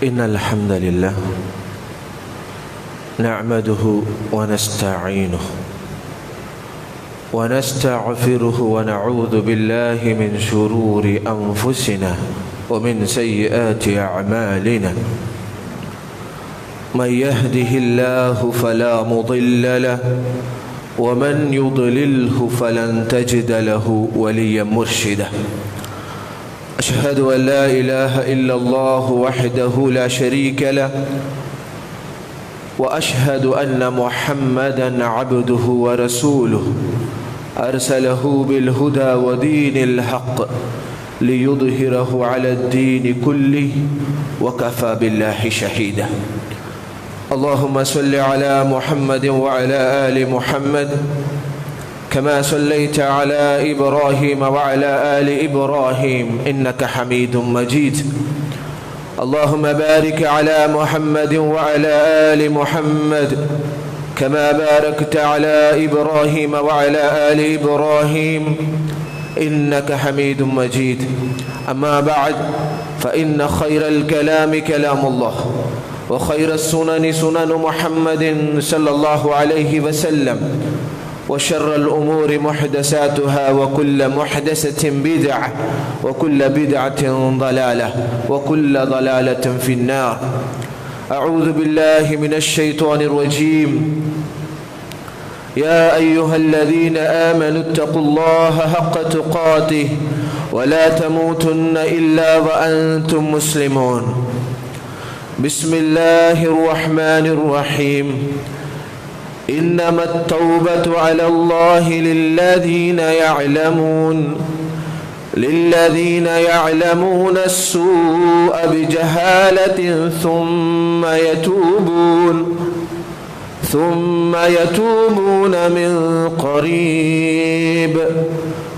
إن الحمد لله نعمده ونستعينه ونستغفره ونعوذ بالله من شرور أنفسنا ومن سيئات أعمالنا من يهده الله فلا مضل له ومن يضلله فلن تجد له وليا مرشدا أشهد أن لا إله إلا الله وحده لا شريك له وأشهد أن محمدا عبده ورسوله أرسله بالهدى ودين الحق ليظهره على الدين كله وكفى بالله شهيدا اللهم صل على محمد وعلى آل محمد كما صليت على إبراهيم وعلى آل إبراهيم إنك حميد مجيد اللهم بارك على محمد وعلى آل محمد كما باركت على إبراهيم وعلى آل إبراهيم إنك حميد مجيد أما بعد فإن خير الكلام كلام الله وخير السنن سنن محمد صلى الله عليه وسلم وشر الأمور محدثاتها وكل محدثة بدعة وكل بدعة ضلالة وكل ضلالة في النار أعوذ بالله من الشيطان الرجيم يا أيها الذين آمنوا اتقوا الله حق تقاته ولا تموتن إلا وأنتم مسلمون بسم الله الرحمن الرحيم إنما التوبة على الله للذين يعلمون السوء بجهالة ثم يتوبون من قريب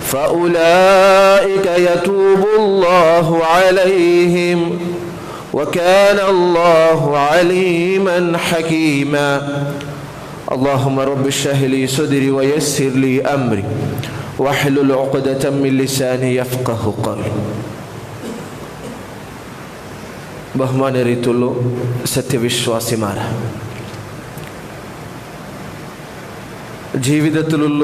فأولئك يتوب الله عليهم وكان الله عليما حكيما اللهم رب اشرح لي صدري ويسر لي أمري واحلل عقدة من لساني يفقه قولي ബഹുമാനേറിയിട്ടുള്ള സത്യവിശ്വാസിമാരെ, ജീവിതത്തിലുള്ള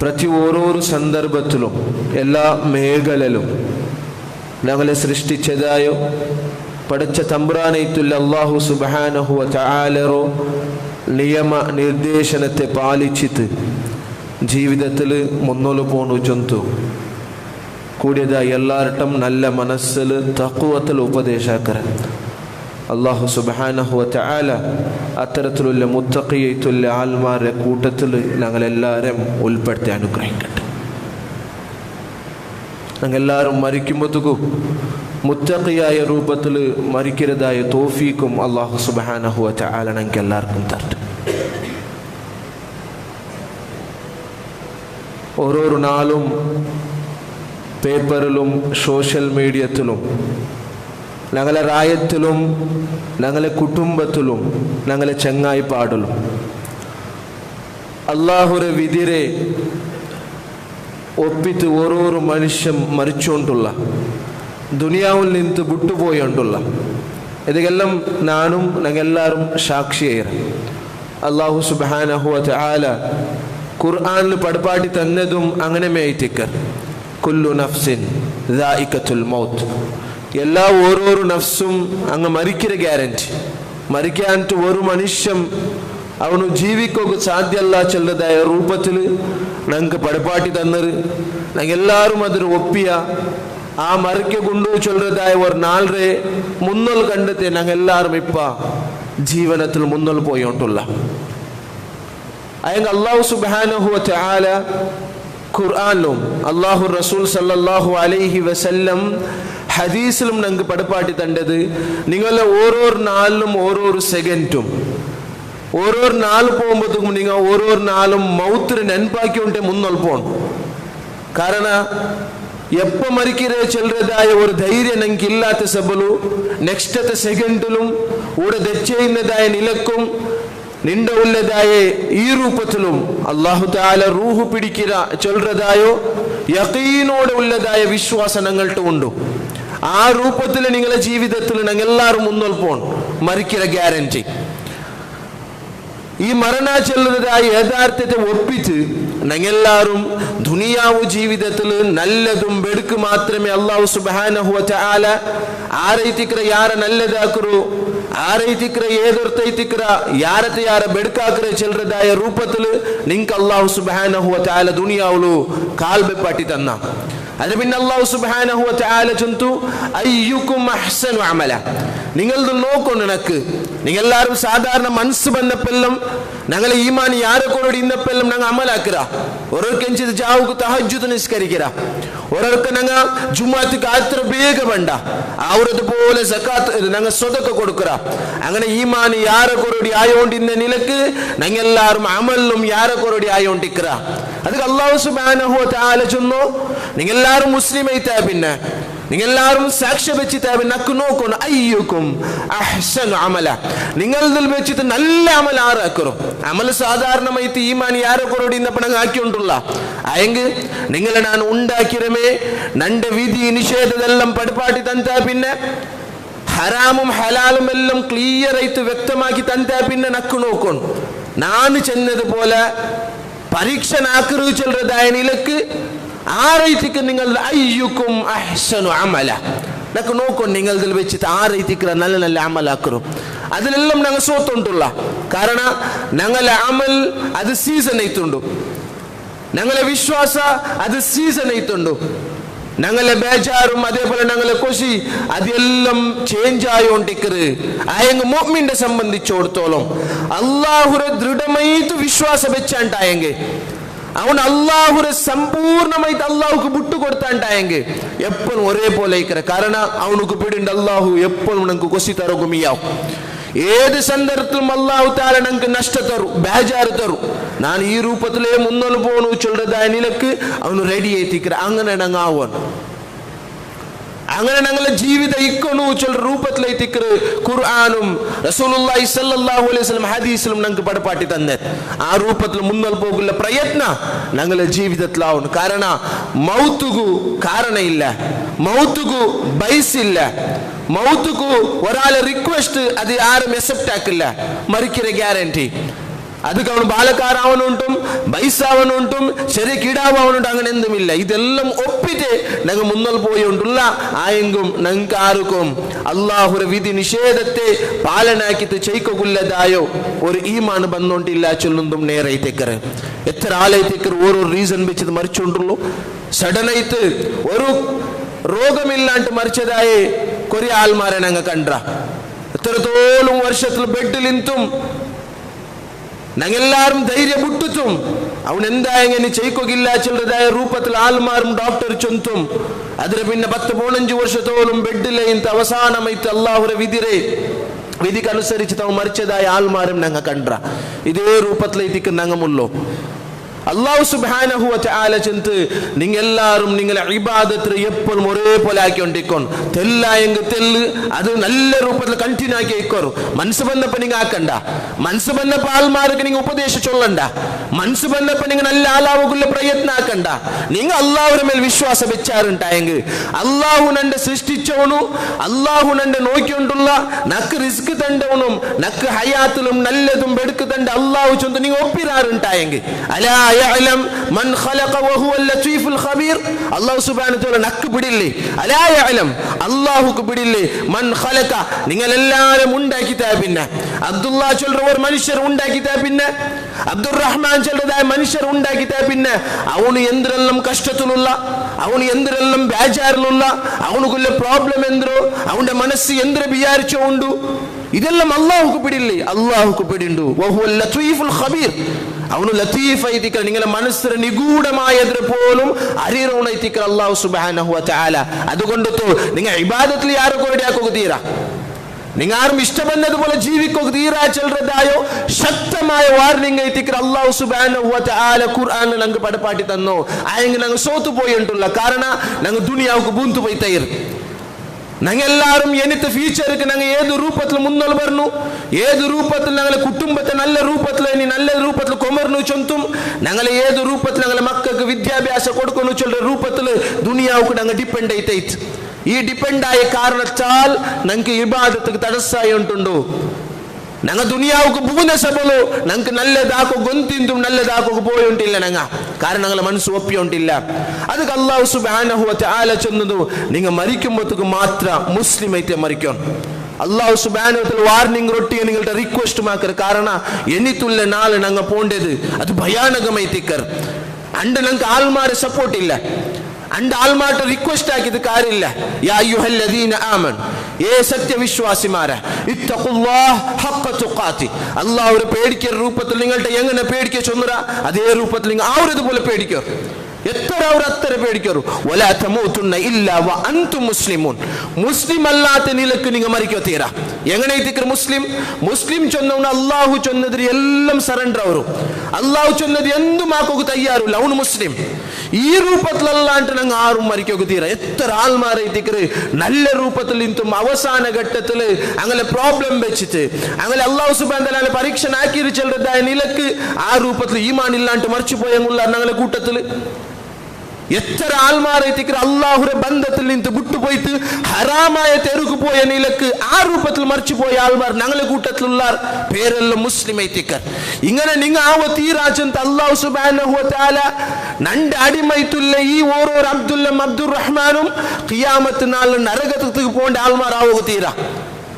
പ്രതി ഓരോരു സന്ദർഭത്തിലും എല്ലാ മേഖലയിലും ഞങ്ങളെ സൃഷ്ടിച്ചതായോ പടച്ച തമ്പുരാനേറ്റുള്ള അല്ലാഹു സുബ്ഹാനഹു വ തആലയുടെ നിയമ നിർദ്ദേശനത്തെ പാലിച്ചിട്ട് ജീവിതത്തിൽ മുന്നോട്ട് പോകുന്ന ജന്തു കൂടിയതായി എല്ലാവരും നല്ല മനസ്സിൽ തഖ്വത്തിൽ ഉപദേശകര അല്ലാഹു സുബ്ഹാനഹു വ തആല അത്തരത്തിലുള്ള മുത്തഖിയായിട്ടുള്ള ആൾമാരുടെ കൂട്ടത്തിൽ ഞങ്ങളെല്ലാവരും ഉൾപ്പെടുത്തി അനുഗ്രഹിക്കട്ടെ. ഞങ്ങളെല്ലാവരും മരിക്കുമ്പോഴത്തേക്കും മുത്തഖിയായ രൂപത്തിൽ മരിക്കരുതായ തൗഫീഖും അല്ലാഹു സുബ്ഹാനഹു വ തആല ഞങ്ങൾക്ക് എല്ലാവർക്കും തരട്ടെ. ഓരോരോ നാളും പേപ്പറിലും സോഷ്യൽ മീഡിയത്തിലും ഞങ്ങളെ റായത്തിലും ഞങ്ങളെ കുടുംബത്തിലും ഞങ്ങളെ ചങ്ങായിപ്പാടിലും അല്ലാഹുവിന്റെ വിധിരെ ഒപ്പിട്ട് ഓരോരോ മനുഷ്യൻ മരിച്ചുകൊണ്ടുള്ള ദുനിയാവിൽ നിന്ന് വിട്ടുപോയോണ്ടുള്ള ഇതെല്ലാം നാനും ഞങ്ങളെല്ലാവരും സാക്ഷിയേറെ. അല്ലാഹു സുബ്ഹാനഹു വ തആല ഖുർആനിൽ പഠിപ്പാടി തന്നതും അങ്ങനെ മേയ്റ്റിക്കർ കുല്ലു നഫ്സിൻ ദാഇഖത്തുൽ മൗത്ത്, എല്ലാ ഓരോരോ നഫ്സും അങ്ങ് മരിക്കുന്ന ഗ്യാരണ്ടി. മരിക്കാനിട്ട് ഒരു മനുഷ്യൻ അവന് ജീവിക്കുക സാധ്യമല്ല ചെല്ലതായ രൂപത്തിൽ ഞങ്ങൾക്ക് പഠിപ്പാട്ടി തന്നത് ഞങ്ങളെല്ലാവരും അതിന് ഒപ്പിയ ആ മറിക്ക് കൊണ്ടു ചൊല്ലതായ ഒരു നാളെ മുന്നോൽ കണ്ടെത്തി ഞങ്ങളെല്ലാവരും ഇപ്പ ജീവനത്തിൽ മുന്നോൽ പോയോണ്ടുള്ള അയങ്ങ അല്ലാഹു സുബ്ഹാനഹു വ തആല ഖുർആനിലും അല്ലാഹു റസൂൽ സല്ലല്ലാഹു അലൈഹി വസല്ലം ഹദീസിലും ഞങ്ങൾക്ക് പഠിപ്പാട്ടി തണ്ടത് നിങ്ങളെ ഓരോരോ നാളിലും ഓരോരോ സെക്കൻഡും ഓരോരോ നാൾ പോകുമ്പോഴത്തേക്കും നിങ്ങൾ ഓരോരോ നാളും മൗത്തിന് നെൻപാക്കിക്കൊണ്ടേ മുന്നോൽ പോകണം. കാരണം എപ്പ മരിക്കരേ ചെല്ലതായ ഒരു ധൈര്യം ഞങ്ങൾക്ക് ഇല്ലാത്ത സബലു നെക്സ്റ്റത്തെ സെക്കൻഡിലും ഇവിടെ തെച്ചെയ്യുന്നതായ നിലക്കും നിന്റെ ഉള്ളതായ ഈ രൂപത്തിലും അല്ലാഹു തആല റൂഹ് പിടിക്കുക ചൊല്ലതായോ യഖീനോടെ ഉള്ളതായ വിശ്വാസം ഞങ്ങൾക്ക് ഉണ്ട്. ആ രൂപത്തിൽ നിങ്ങളുടെ ജീവിതത്തിൽ ഞങ്ങൾ എല്ലാവരും മുന്നോട്ട് പോകണം. മരിക്കുന്ന ഗ്യാരണ്ടി ഈ മരണ ചെല്ലുന്നതായ യഥാർത്ഥത്തെ ഒപ്പിച്ച് ഞങ്ങളെല്ലാവരും ദുനിയാവു ജീവിതത്തിൽ നല്ലതും ബെടുക്ക് മാത്രമേ അല്ലാഹു സുബ്ഹാനഹു വ തആല ആരൈതിക്ര യാര നല്ലതാക്കರು ആരൈതിക്ര ഏതൊರ್ತೈತಿಕ್ರ ಯಾರತೆ ಯಾರ ಬೆಡಕಾಕ್ರೆ ಚೆಲ್ರದಾಯ ರೂಪത്തിൽ ನಿಂಕ ಅಲ್ಲಾಹು ಸುಬ್ಹಾನಹು ವ ತಆಲ ದುನಿಯಾವಲು ಕಾಲ್ಬೆ ಪಾಟಿ ತನ್ನ അതിന് പിന്നെ അല്ലാഹു സുബ്ഹാനഹു വ തആല ചൊന്തു അയ്യുക്കും അഹ്സനു അമല നിങ്ങളത് നോക്കണം. നിനക്ക് നിങ്ങളെല്ലാവരും സാധാരണ മനസ്സ് ബന്ധപ്പെല്ലാം ഞങ്ങളെ ഈമാൻ യാരെ കൊണ്ടോടി ഇന്നപ്പെല്ലാം ഞങ്ങൾ അമലാക്കിറ ഒരൊക്കെഞ്ചിത് ജാവുക്ക് തഹജ്ജുദ് നിസ്കരിക്കിറ ഒരൊക്കെ ഞങ്ങൾ ജുമാഅത്തിക്ക് അത്ര ಬೇಗ ಬಂಡ അവരതുപോലെ സകാത്ത് ഞങ്ങൾ സ്വതക്ക കൊടുക്കിറ. അങ്ങനെ ഈമാൻ യാരെ കൊണ്ടോടി ആയോണ്ടിന്ന നിലക്ക് ഞങ്ങളെല്ലാവരും അമലും യാരെ കൊണ്ടോടി ആയോണ്ടിക്കിറ. ಅದಕ್ಕೆ ಅಲ್ಲಾಹು ಸುಬ್ಹಾನಹು ವ ತಆല ചൊന്നു നിങ്ങളെല്ലാവരും മുസ്ലിം ആയിട്ടാ പിന്നെ നിങ്ങളെല്ലാവരും സാക്ഷ്യം വെച്ചിട്ടാ പിന്നെ നക്ക് നോക്കണം അയ്യുക്കും അഹ്സനു അമല നിങ്ങളിൽ വെച്ചിട്ട് നല്ല അമൽ ആറാക്കറോ. അമൽ സാധാരണമായിട്ട് ഈമാൻ യാരെ കൊറോടി ഇന്നപ്പോ ഞങ്ങൾ ആക്കിയിട്ടുള്ള അയെങ്കിൽ നിങ്ങളെ ഞാൻ ഉണ്ടാക്കിരമേ നന്റെ വിധി നിഷേധതെല്ലാം പടിപ്പാട്ടി തന്നാ പിന്നെ ഹറാമും ഹലാലും എല്ലാം ക്ലിയർ ആയിട്ട് വ്യക്തമാക്കി തന്നാ പിന്നെ നക്ക് നോക്കണം. ನಾನು ചെന്നതുപോലെ പരീക്ഷ നാക്കറ് ചെല്ലുന്നതായ നിലക്ക് ആറൈത്തിക്ക് നിങ്ങൾ അയ്യുക്കും അഹ്സനു അമല നക്ക് നോക്കണം. നിങ്ങളിൽ വെച്ചിട്ട് ആറൈത്തിക്ക് നല്ല നല്ല അമലാക്കറും അതിലെല്ലാം ഞങ്ങൾ സോത്തുണ്ടുള്ള കാരണം ഞങ്ങളെ അമൽ അത് സീസൺ ആയിട്ടുണ്ടു. ഞങ്ങളെ വിശ്വാസ അത് സീസൺ ആയിട്ടുണ്ടു. ഞങ്ങളെ ബേജാറും അതേപോലെ ഞങ്ങളെ കൊശി അതെല്ലാം ചേഞ്ച് ആയോണ്ടിക്കറ്. ആയെങ്ക മുഅ്മിനെ സംബന്ധിച്ചിടത്തോളം അല്ലാഹുരെ ദൃഢമായിട്ട് വിശ്വാസം വെച്ചാണ്ടായെങ്കിൽ അവൻ അല്ലാഹുരെ സമ്പൂർണ്ണമായിട്ട് അല്ലാഹുക്ക് വിട്ടു കൊടുത്താണ്ടായെങ്കിൽ എപ്പോഴും ഒരേപോലെ ഇക്കറ. കാരണം അവനുക്ക് പിടിണ്ട് അല്ലാഹു എപ്പോഴും നമുക്ക് കൊശി തറുകുമിയാവും. ഏത് സന്ദർഭത്തിലും അല്ലാഹു തആല നമുക്ക് നഷ്ട തരും ബേജാറ് തരും. ನಾನು ಈ ರೂಪದಲ್ಲೇ ಮುನ್ನಲು പോണു ചൊല്ലതായ നിലക്ക് അവನು റെഡി ആയിത്തിക്കറ. അങ്ങനെ ഞങ്ങൾ ആവാൻ അങ്ങനെ ഞങ്ങളെ ജീവിതം ഇക്കണു ചൊല്ല രൂപത്തിലെത്തിക്കറ. ഖുർആനും റസൂലുള്ളാഹി സ്വല്ലല്ലാഹു അലൈഹി വസല്ലം ഹദീസിലും ഞങ്ങൾക്ക് പടപാട്ടി തന്നെ ആ രൂപത്തിൽ മുന്നോട്ട് പോകുന്ന പ്രയത്ന ഞങ്ങളെ ജീവിതത്തിലാവണം. കാരണം മൗത്തുകു കാരണ ಇಲ್ಲ, മൗത്തുകു ബൈസില്ല, മൗത്തുകു ഒരാളെ റിക്വസ്റ്റ് അത് ആരും അക്സെപ്റ്റ് ആക്കില്ല. മരിക്കുന്ന ഗ്യാരണ്ടി ಅದಕ್ಕೆ ಅವನು ಬಾಲಕಾರವನುಂಟು ಬೈಸಾವನುಂಟು ശരി കീടാവുന്നുണ്ട് അങ്ങനെ എന്തുമില്ല. ഇതെല്ലാം ഒപ്പിട്ട് ഞങ്ങൾ മുന്നോട്ട് പോയി ഉണ്ടുള്ള ആയെങ്കും ഞങ്ങൾക്ക് ആർക്കും അള്ളാഹുര വിധി നിഷേധത്തെ പാലനാക്കിട്ട് ചെയ്ക്കൊല്ലതായോ ഒരു ഈമാൻ ബന്ധോണ്ടില്ല ചൊല്ലുന്നതും നേരൈത്തേക്കറ്. എത്ര ആളൈത്തേക്കറ് ഓരോ റീസൺ വെച്ചത് മരിച്ചുകൊണ്ടുള്ളൂ. സഡൻ ആയിട്ട് ഒരു രോഗമില്ലാണ്ട് മരിച്ചതായി കുറേ ആൾമാരെ ഞങ്ങൾ കണ്ട. എത്രത്തോളം വർഷത്തിൽ ബെഡിൽ നിന്നും ഞങ്ങളെല്ലാവരും ധൈര്യം വിട്ടിട്ടും അവൻ എന്തായെങ്ങനെ ചെയ്യിക്കില്ല ചെല്ലതായ രൂപത്തിൽ ആൾമാരും ഡോക്ടർ ചൊന്തും അതിന് പിന്നെ 10-15 വർഷത്തോളം ബെഡിലെ ಇಂತ അവസാനമായിട്ട് അല്ലാഹുവിന്റെ വിധിക്കനുസരിച്ച് അവൻ മരിച്ചതായ ആൾമാരും ഞങ്ങൾ കണ്ട. ഇതേ രൂപത്തിലേക്ക് ഞങ്ങളുള്ളൂ. അല്ലാഹു സുബ്ഹാനഹു വ തആല ചന്ത് നിങ്ങളെല്ലാവരും നിങ്ങളെ ഇബാദത്ത് എപ്പോഴും ഒരേപോലെ ആക്കിക്കൊണ്ടിരിക്കണം. തെല്ലായെങ്കിൽ തെല്ല് അത് നല്ല രൂപത്തിൽ കണ്ടിന്യൂ ആക്കി വെക്കോറും. മനസ്സ് ബന്ധപ്പം നിങ്ങൾ ആക്കണ്ട. മനസ്സ് ബന്ധപ്പം ആൾമാർക്ക് നിങ്ങൾ ഉപദേശം ചൊല്ലണ്ട. മനസ്സ് ബന്ധപ്പം നിങ്ങൾ നല്ല ആളാവുള്ള പ്രയത്നം ആക്കണ്ട. നിങ്ങൾ അല്ലാഹുവിന്റെ മേൽ വിശ്വാസം വെച്ചാറുണ്ടായെങ്കിൽ അല്ലാഹു നന്റെ സൃഷ്ടിച്ചവനും അല്ലാഹു നന്റെ നോക്കിക്കൊണ്ടുള്ള നക്ക് റിസ്ക് തണ്ടവനും നക്ക് ഹയാത്തിലും നല്ലതും ബെടുക്ക് തണ്ട അല്ലാഹു ചൊന്ത് നിങ്ങൾ ഒപ്പിരാറുണ്ടായെങ്കിൽ അലാ യഅലം മൻ ഖലഖ വഹുവൽ ലതീഫുൽ ഖബീർ. അല്ലാഹു സുബ്ഹാനഹു വതആല നക്ക് പിടില്ലേ. അലാ യഅലം അല്ലാഹുക്ക് പിടില്ലേ മൻ ഖലഖ നിങ്ങൾ എല്ലാവരും ഉണ്ടാക്കിതാ. പിന്നെ അബ്ദുല്ലാ ചൊല്ലുന്ന ഒരു മനുഷ്യർ ഉണ്ടാക്കിതാ. പിന്നെ അബ്ദുറഹ്മാൻ ചൊല്ലുന്നതായ മനുഷ്യർ ഉണ്ടാക്കിതാ. പിന്നെ അവന് എന്തെല്ലാം കഷ്ടത്തിലുള്ള അവന് എന്തെല്ലാം ബേജാറിലുള്ള അവനുക്കുള്ള പ്രോബ്ലം എന്തോ അവന്റെ മനസ്സ് എന്ത് വിചാരിച്ചോ ഉണ്ടു ഇതെല്ലാം അല്ലാഹുക്ക് പിടില്ലേ. അല്ലാഹുക്ക് പിടിണ്ടു. വഹുവൽ ലതീഫുൽ ഖബീർ. അവನು ಲತೀಫ್ ಐತಿಕರ ನಿಂಗಳ ಮನಸ್ಸರ ನಿಗೂಢಮಾಯದ್ರ പോലും അറിയണൈತಿക്കರ അല്ലാഹു സുബ്ഹാനഹു വ തആല. അതുകൊണ്ടു നിങ്ങൾ ഇബാദത്തിൽ ಯಾರು ಕೊರಡಿಯಾಕ ಹೋಗುತ್ತೀರಾ, നിങ്ങൾ ആരും ഇഷ്ടപ്പെടുന്നതുപോലെ ജീവിക്കുകീരാ ചെല്ലുന്നതായോ ശക്തമായ വാർണിംഗ് ಐತಿക്കರ അല്ലാഹു സുബ്ഹാനഹു വ തആല ഖുർആനിൽ ഞങ്ങൾക്ക് പടപാട്ടി തന്നു. ആയെങ്കിൽ ഞങ്ങൾ സോത്തു പോയിട്ടുള്ള കാരണം ഞങ്ങൾ ദുനിയാവുക്ക് ബൂന്തു പോയിത്തൈർ. ഞങ്ങളെല്ലാവരും എനിത്തെ ഫ്യൂച്ചർക്ക് ഞങ്ങൾ ഏത് രൂപത്തിൽ മുന്നോട്ട് വരണു, ഏത് രൂപത്തിൽ ഞങ്ങളെ കുടുംബത്തെ നല്ല രൂപത്തിൽ നല്ല രൂപത്തിൽ കൊമർന്നു ചൊന്തും ഞങ്ങളെ ഏത് രൂപത്തിൽ ഞങ്ങളെ മക്കൾക്ക് വിദ്യാഭ്യാസം കൊടുക്കുന്നു ചൊല്ലുന്ന രൂപത്തിൽ ദുനിയാവുക്ക് ഞങ്ങൾ ഡിപ്പെൻഡ് ആയിട്ടൈത്ത്. ഈ ഡിപ്പെൻഡായ കാരണത്താൽ ഞങ്ങൾക്ക് ഇബാദത്തുക്ക് തടസ്സായി ഉണ്ടുണ്ടു. ഞങ്ങൾ ദുനിയാവുക്ക് പൂന സബಲು ഞങ്ങൾക്ക് നല്ലതാക്കോ ഗൊന്തിന്തു നല്ലതാക്കോ പോയുണ്ടില്ല ഞങ്ങ കാരണം ഞങ്ങളെ മനസ്സ് ഒപ്പിയുണ്ടില്ല. ಅದಕ್ಕೆ ಅಲ್ಲಾಹು ಸುಬ್ಹಾನಹು ವ ತಆಲ ಚನ್ನದು നിങ്ങൾ മരിക്കുമ്പോഴത്തേക്ക് മാത്രം മുസ്ലിം ആയിട്ട് മരിക്കണം. അല്ലാഹു സുബ്ഹാനഹു വ തആല വാർണിംഗ് റൊട്ടിയെ നിങ്ങളുടെ റിക്വസ്റ്റ് മാക്കർ കാരണം എനിത്തുള്ള നാളെ ഞങ്ങൾ പോണ്ടത് അത് ഭയാനകമായിത്തിക്കർ. അണ്ട് ഞങ്ങൾക്ക് ആൾമാരെ സപ്പോർട്ട് ഇല്ല, അണ്ട് ആൾമാരുടെ റിക്വസ്റ്റ് ആക്കിയത് കാര്യമില്ല. യാ അയ്യുഹല്ലദീന ആമനു, ഏ സത്യവിശ്വാസിമാരെ, ഇത്തഖുല്ലാഹ ഹഖ്ക തുഖാതി, അല്ലാഹുവിനെ പേടിക്കുന്ന രൂപത്തിൽ നിങ്ങളുടെ എങ്ങനെ പേടിക്കുക ചൊന്നുറ അതേ രൂപത്തിൽ നിങ്ങൾ ആവരതുപോലെ പേടിക്കോ. എത്ര അവർ അത്ര പേടിക്കോ. വലാ തമൂതുന്ന ഇല്ലാ വ അൻതും മുസ്ലിമൂൻ, മുസ്ലിം അല്ലാത്ത നിലക്ക് നിങ്ങൾ മരിക്കോ തീരാ. എങ്ങനെ മുസ്ലിം മുസ്ലിം ചൊന്നവന് അള്ളാഹു ചൊന്നതിന് എല്ലാം സറണ്ടർ ಅವರು. അള്ളാഹു ചൊന്നത് എന്തും ആക്കോക്ക് തയ്യാറില്ല, ಅವನು മുസ്ലിം. ഈ രൂപത്തിലല്ലാണ്ട് ഞങ്ങൾ ആരും മരിക്കോക്ക് തീരാ. എത്ര ആൾമാരൈത്തിക്കറ് നല്ല രൂപത്തിൽ നിന്നും അവസാന ഘട്ടത്തിൽ അങ്ങനെ പ്രോബ്ലം വെച്ചിട്ട് അങ്ങനെ അള്ളാഹു സുബ്ഹാനഹു വ തആല പരീക്ഷ ആക്കിയിരിച്ചതായ നിലക്ക് ആ രൂപത്തിൽ ഈമാൻ ഇല്ലാണ്ട് മരിച്ചു പോയുള്ള ഞങ്ങളെ കൂട്ടത്തിൽ എത്ര ആൾമാരൈത്തിക്കറ് അള്ളാഹുരെ ബന്ധത്തിൽ നിന്ന് വിട്ടുപോയിട്ട് ഹറാമായ തെരുക്ക് പോയ നിലക്ക് ആ രൂപത്തിൽ മരിച്ചു പോയ ആൾമാർ ഞങ്ങളെ കൂട്ടത്തിലുള്ള പേരെല്ലാം മുസ്ലിം ഐത്തിക്കർ. ഇങ്ങനെ നിങ്ങൾ ആവ തീരാച്ചಂತ അല്ലാഹു സുബ്ഹാനഹു വ തആല നണ്ട് അടിമൈത്തുള്ള ഈ ഓരോരോ അബ്ദുല്ലം അബ്ദുർ റഹ്മാനും ഖിയാമത്ത് നാളിൽ നരകത്തിലേക്ക് പോകേണ്ട ആൾമാർ ആവുക തീരാ.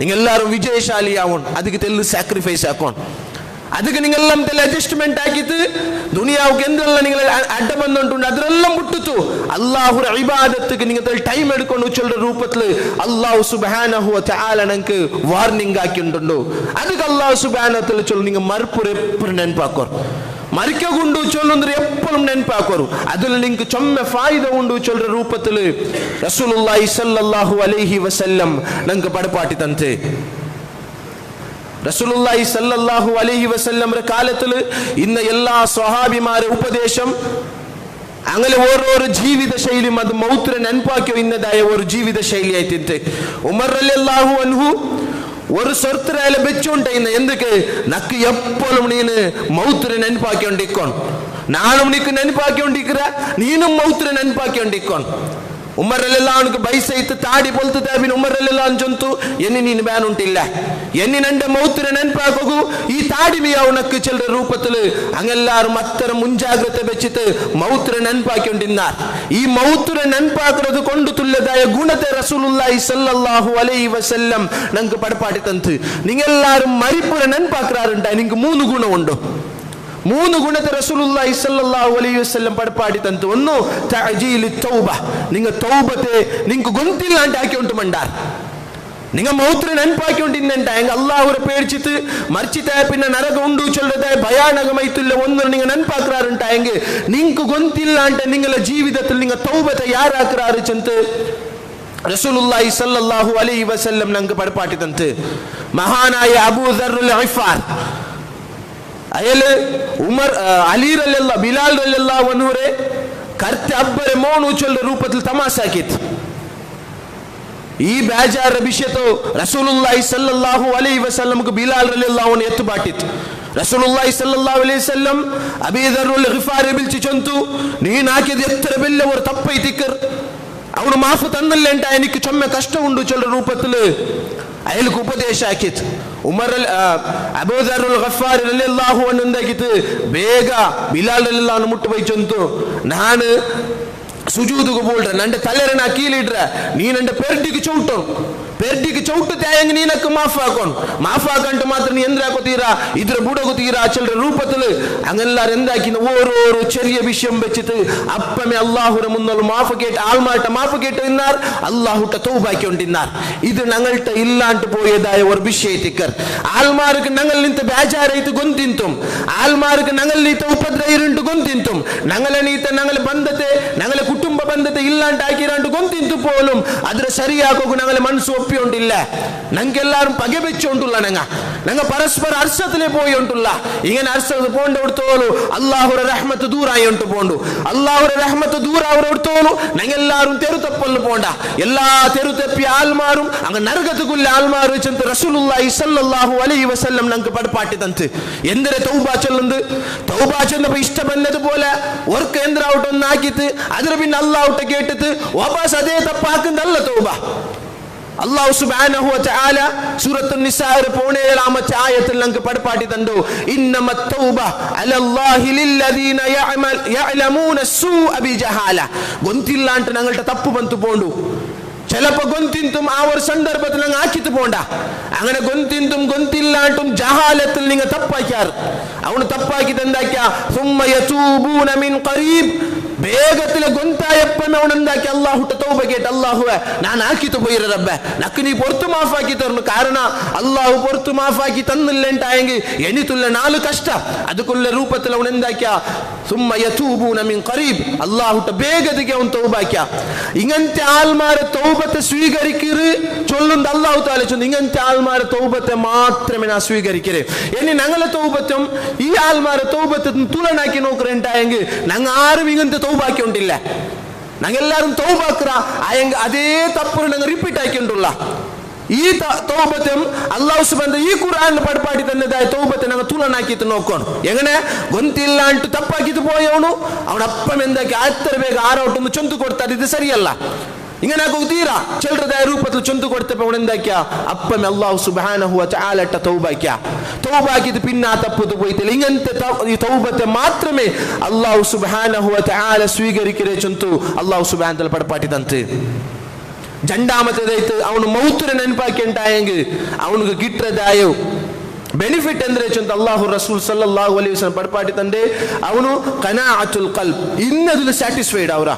നിങ്ങൾ എല്ലാവരും വിജയശാലിയാവണം. അതിക്ക് തെല്ല് സാക്രിഫൈസ് ആക്കണം. ಅದಕ್ಕೆ ನಿಂಗೆಲ್ಲಂ ತೆಲ್ಲ ಅಡ್ಜಸ್ಟ್ಮೆಂಟ್ ಆಗಿತ್ತು. ದುನಿಯಾவுக்கு എന്തെಲ್ಲ നിങ്ങൾ അഡ്ഡബന്ധമുണ്ട് അതിലെല്ലാം വിട്ടിട്ടു അല്ലാഹുര ഇബാദത്തുക്ക് നിങ്ങൾ ടൈം എടുಕೊಂಡು ചൊല്ലുന്ന രൂപത്തിൽ അല്ലാഹു സുബ്ഹാനഹു വ തആല നിങ്ങൾക്ക് വാർണിംഗ് ആക്കിയിട്ടുണ്ടോ. ಅದಕ್ಕೆ അല്ലാഹു സുബ്ഹാനഹു വ തആല ചൊല്ലു നിങ്ങൾ മറുപുര എപ്പോഴും ನೆನಪಾಕೋರು, മരിക്കുകൊണ്ട് ചൊല്ലുന്നത് എപ്പോഴും ನೆನಪಾಕೋರು. അതിൽ നിങ്ങൾക്ക് ചൊമ്മ ഫായിദ ഉണ്ട് ചൊല്ലുന്ന രൂപത്തിൽ റസൂലുള്ളാഹി സ്വല്ലല്ലാഹു അലൈഹി വസല്ലം നിങ്ങൾക്ക് പടപാട്ടി തന്നേ. റസൂലുള്ളാഹി സല്ലല്ലാഹു അലൈഹി വസല്ലമയുടെ കാലത്തിൽ ഇന്ന് എല്ലാ സ്വഹാബിമാരെ ഉപദേശം അങ്ങനെ ഓരോരോ ജീവിത ശൈലിയും അത് മൗത്തിനെ ನೆನಪಾക്കിയോ ഇന്നതായ ഒരു ജീവിത ശൈലി ആയിട്ടിട്ട്. ഉമർ റളിയല്ലാഹു അൻഹു ഒരു സ്വರ್ತരായ വെച്ചുകൊണ്ട് ഇന്ന് എന്തൊക്കെ നക്ക് എപ്പോഴും നീന് മൗത്തിനെ ನೆನಪಾക്കിಕೊಂಡಿക്കോൺ, നാനും നിക്ക് ನೆನಪಾക്കിಕೊಂಡಿക്കற നീനും മൗത്തിനെ ನೆನಪಾക്കിಕೊಂಡಿക്കോൺ. ഉമർ റളിയല്ലാഹു അൻഹു ബൈസൈത്ത് താടി പോലത്തെ താബിൻ ഉമർ റളിയല്ലാഹു അൻഹു ചൊಂತು ಎನ್ನಿ ನೀನು ಬ್ಯಾನ್ ಉಂಟಿಲ್ಲ, ಎನ್ನಿ ನಂಡೆ ಮೌತಿನ ನೆನಪಾಕೋಗು ಈ ತಾಡಿ ಮಿಯಾವುನಕ್ಕೆ ಚೆಲ್ಲರ ರೂಪത്തിൽ അങ്ങെല്ലാരും അത്തരം മുൻജാഗ്രത വെച്ചിട്ട് മൗത്തിനെ ನೆನಪಾക്കിಕೊಂಡಿന്നാർ. ഈ മൗത്തിനെ ನೆನಪಾക്കുന്നത് കൊണ്ട് തുല്യതായ ഗുണത്തെ റസൂലുള്ളാഹി സ്വല്ലല്ലാഹു അലൈഹി വസല്ലം നമുക്ക് പടപാടി തന്നു. നിങ്ങളെല്ലാരും മരിപ്പുനെ ನೆನಪಾಕ್ರಾರುಂಟಾ നിങ്ങൾക്ക് 3 ഗുണമുണ്ട്. 3 ഗുണത്തെ റസൂലുള്ളാഹി സ്വല്ലല്ലാഹു അലൈഹി വസല്ലം പടപാടി തന്നു. ഒന്ന് തഅജീലി തൗബ, നിങ്ങൾ തൗബത്തെ നിങ്ങൾക്ക് ഗൊന്തില്ലാണ്ട് ആക്കിയിട്ട് മണ്ടാർ. നിങ്ങൾ മൗത്തിനെ ನೆನಪಾക്കിಕೊಂಡಿന്നുണ്ടാ എങ്കിൽ അല്ലാഹുരെ പേടിച്ചിട്ട് മരിച്ചിട്ടായ പിന്നെ നരകം ഉണ്ട് ചൊല്ലതായ ഭയാനകമായിട്ടുള്ള ഒന്നും നിങ്ങൾ ನೆನಪಾಕ್ರಾರುಂಟಾയെങ്കിൽ നിങ്ങൾക്ക് ഗൊന്തില്ലാണ്ട് നിങ്ങളുടെ ജീവിതത്തിൽ നിങ്ങൾ തൗബത്തെ ಯಾರಾಕ್ರಾರು ಚಂತ റസൂലുള്ളാഹി സ്വല്ലല്ലാഹു അലൈഹി വസല്ലം നമുക്ക് പടപാട്ടി തന്നു. മഹാനായ അബൂ ദർറുൽ ഗിഫാർ അയാള് ഉമർ അലി റളിയല്ലാഹു ബിലാൽ റളിയല്ലാഹു അൻഹുരെ കർത്ത അബ്ബരെ മോണു ചൊല്ലുന്ന രൂപത്തിൽ തമാശാക്കിತ್ತು. ഈ ಬೇಜಾರ ವಿಷಯతో റസൂലുള്ളാഹി സ്വല്ലല്ലാഹു അലൈഹി വസല്ലംക്ക് ബിലാൽ റളിയല്ലാഹു അൻഹു എത്തുപാട്ടിತ್ತು. റസൂലുള്ളാഹി സ്വല്ലല്ലാഹു അലൈഹി വസല്ലം അബൂ ദർറുൽ ഗിഫാരി വിളിച്ചു ചൊಂತು നീ നാക്കിയത് എത്ര വലിയ ഒരു തപ്പൈതിക്കർ, ಅವನು ಮಾಫು ತನ್ನಲ್ಲ ಅಂತ എനിക്ക് ചൊമ്മ കഷ്ടമുണ്ട് ചൊല്ലുന്ന രൂപത്തിൽ അയാൾക്ക് ഉപദേശ ആക്കിತ್ತು. ഉമർ അബൂ ദർറുൽ ഗഫാരി റളിയല്ലാഹു അൻഹു എന്താക്കിತ್ತು ಬೇಗ ബിലാൽ റളിയല്ലാഹു അൻഹു മുട്ടുപോയി ചൊಂತು ನಾನು ಸುಜೂದುಗೆ ಬೋಲ್ಡ್ರೆ ನಂಡೆ ತಲೆರನ್ನ ಕೀಲಿಡ್ರೆ ನೀ ನಂಡೆ ಪೆರ್ಡಿಗೆ ಚೌಟೋನು ಪೆರ್ಡಿಗೆ ಚೌಟು ತ್ಯಾಯಂಗ್ ನೀನಕ್ಕೆ ಮಾಫ್ ಹಾಕೊಂಡು ಮಾತ್ರ ನೀ ಎಂದ್ರೆ ಹಾಕೋತೀರಾ ಇದ್ರ ಬುಡಗೋತೀರಾ ಚಲ್ರ ರೂಪത്തിൽ അങ്ങെല്ലാരും എന്താക്കിന് ഓരോരോ ചെറിയ വിഷയം വെച്ചിട്ട് അപ്പമേ അല്ലാഹുവിന്റെ മുന്നിൽ മാഫ് കേട്ട് ആൾമാരുടെ മാഫ് കേട്ട് ഇന്നാർ അല്ലാഹുവിന്റെ തൗബാക്കിക്കൊണ്ടിന്നാർ. ഇത് ഞങ്ങളുടെ ഇല്ലാണ്ട് പോയതായ ഒരു വിഷയത്തിക്കർ ആൾമാർക്ക് ഞങ്ങളിൽ നിന്ന് ബേജാറായിട്ട് ഗൊന്തിന്തും ആൾമാർക്ക് ഞങ്ങളിൽ നിന്ന് ഉപദ്രവം ഗൊന്തിന്തും ഞങ്ങളെ നീത്ത ഞങ്ങളെ ബന്ധത്തെ ഞങ്ങളെ കുടുംബ ബന്ധത്തെ ഇല്ലാണ്ടാക്കിരാണ്ട് ഗൊന്തിന്തു പോലും ಅದರ ಸರಿಯಾಗೋಗು ഞങ്ങളെ മനസ്സ് ഒപ്പിയൊണ്ടില്ല. ഞങ്ങൾക്കെല്ലാരും പക വെച്ചോണ്ടുള്ള ഞങ്ങൾ പരസ്പര അർശത്തിലെ പോയോണ്ടുള്ള ഇങ്ങനെ അർശത്ത് പോണ്ടോടുത്തോളൂ അല്ലാഹുവിന്റെ റഹ്മത്ത് ദൂരായോണ്ട് പോണ്ടു. അല്ലാഹുവിന്റെ റഹ്മത്ത് ദൂരാവരോടുത്തോളൂ ഞങ്ങളെല്ലാരും തെരുത്തപ്പല്ല് പോണ്ട. എല്ലാ തെരുത്തപ്പി ആൾമാരും അങ്ങ് നരകത്തുക്കുള്ള ആൾമാർ വെച്ചെന്ന് റസൂലുള്ളാഹി സ്വല്ലല്ലാഹു അലൈഹി വസല്ലം ഞങ്ങൾക്ക് പടപ്പാട്ടി തന്നു. എന്തിനെ തൗബ ചൊല്ലുന്നത്? തൗബ ചെന്നപ്പോ ഇഷ്ടം എന്നതുപോലെ ഓർക്ക് എന്തിനാവട്ടെ ഒന്നാക്കിയിട്ട് അതിന് പിന്നെ അള്ളാഹുട്ടെ കേട്ടിട്ട് വാപസ് അതേ തപ്പാക്കുന്നല്ല തൗബ. അല്ലാഹു സുബ്ഹാനഹു വ തആല സൂറത്തുൻ നിസാ 17 ആയത്തിൽ നമുക്ക് പഠിപ്പാട്ടി തന്നു, ഇന്നമത് തൗബ അലല്ലാഹി ലില്ലദീന യഅലമൂന സൂഅ ബിജഹാല. ഗൊന്തില്ലാണ്ട് ഞങ്ങളുടെ തಪ್ಪು ಬಂತು പോണ്ടു. ചിലപ്പോ ഗൊന്തിന്തും ആ ഒരു സന്ദർഭത്തിൽ അങ്ങ് ആക്കിത്ത് പോണ്ട. അങ്ങനെ ഗൊന്തിന്തും ഗൊന്തില്ലാണ്ടും ജഹാലത്തിൽ നിങ്ങൾ തപ്പാക്കിയാറ്. അവന് തപ്പാക്കിട്ട് എന്താക്കിയ സുമ്മ യതൂബൂന മിൻ ഖരീബ്, ಬೇಗത്തിൽ ಗೊಂತಾಯಪ್ಪನ ಅವನಂದಾಕಿ ಅಲ್ಲಾಹುಟ್ಟ ತೌಬ ಕೇಟ, ಅಲ್ಲಾಹುವೆ ನಾನು ಹಾಕಿತು പോയിರ ರಬ್ಬೆ ನಕ್ಕು ನೀ ಪೊರ್ತು ಮಾಫಾಕಿ ತರನು. ಕಾರಣ ಅಲ್ಲಾಹು ಪೊರ್ತು ಮಾಫಾಕಿ ತನ್ನಿಲ್ಲೆಂಟಾಯಂಗಿ ಎಣಿತುಲ್ಲ ನಾಲು ಕಷ್ಟ ಅದಕ್ಕುಲ್ಲ ರೂಪത്തിൽ ಅವನೆಂದಾಕ್ಯ ಸುಮ್ಮ ಯತೂಬೂನ ಮಿನ್ ഖരീബ്, അല്ലാഹുട്ടെ ಬೇಗದಿಗೆ ಅವನು ತೌಬಾಕ್ಯ. ഇങ്ങനത്തെ ആൾമാരെ തൗബത്തെ സ്വീകരിക്കരുത് ചൊല്ലുന്നത് അല്ലാഹു തആല ചൊല്ലുന്നു. ഇങ്ങനത്തെ ആൾമാരെ തൗബത്തെ മാത്രമേ ഞാൻ സ്വീകരിക്കരുത്. ഇനി ഞങ്ങളെ തൗബത്തും ഈ ആൾമാരെ തൗബത്തും തുലനാക്കി നോക്കറുണ്ടായെങ്കിൽ ഞങ്ങൾ ആരും ഇങ്ങനത്തെ തൗബാക്കി ഉണ്ടില്ല. ഞങ്ങളെല്ലാരും തൗബാക്കറ അതേ തപ്പ് ഞങ്ങൾ റിപ്പീറ്റ് ആക്കിയിട്ടുള്ള ഈ തൗബത്തും അല്ലാഹു സുബ്ഹാനഹു ഈ ഖുർആനിൽ പഠിപ്പാടി തന്നതായ തൗബത്തെ ഞങ്ങൾ തുലനാക്കിയിട്ട് നോക്കണം. എങ്ങനെ ഗൊಂತಿല്ലാണ്ട് തപ്പാക്കിയിട്ട് പോയവನು അവനപ്പം എന്താക്കി അത്ര ಬೇಗ ആരോട്ടൊന്ന് ചൊന്തു കൊടുത്താൽ ഇത് ശരിയല്ല. ഇങ്ങനെ തീരാ ചിലരുടേതായ രൂപത്തിൽ ചൊന്തു കൊടുത്തപ്പോൾ അവനെന്താക്കിയ അപ്പം അല്ലാഹു സുബ്ഹാനഹു വ തആല തൗബാക്കിയിട്ട് പിന്നെ ആ തപ്പത്ത് പോയിട്ടില്ല. ഇങ്ങനത്തെ ഈ തൗബത്തെ മാത്രമേ അല്ലാഹു സുബ്ഹാനഹു വ തആല സ്വീകരിക്കരേ ചൊന്തു അല്ലാഹു സുബ്ഹാനഹു വ തആല പഠിപ്പാട്ടി തന്നിട്ട്. രണ്ടാമത്തേതായിട്ട് അവನು ಮೌತನ ನೆನಪಾಕಿ ಉಂಟಾಯಂಗೆ ಅವನಿಗೆ ಗಿಟ್ಟದಾಯ ಬೆನಿಫಿಟ್ ಅಂದ್ರೆ ಚಂತ ಅಲ್ಲಾಹು ರಸೂಲ್ ಸಲ್ಲಲ್ಲಾಹು ಅಲೈಹಿ ವಸಲ್ಲಂ ಪಡ್ಪಾಟಿ ತಂದೆ ಅವನು ಕನಾಅತುಲ್ ಕಲ್ಬ್, ಇನ್ನದಿಲು ಸ್ಯಾಟಿಸ್ಫೈಡ್ ಅವರ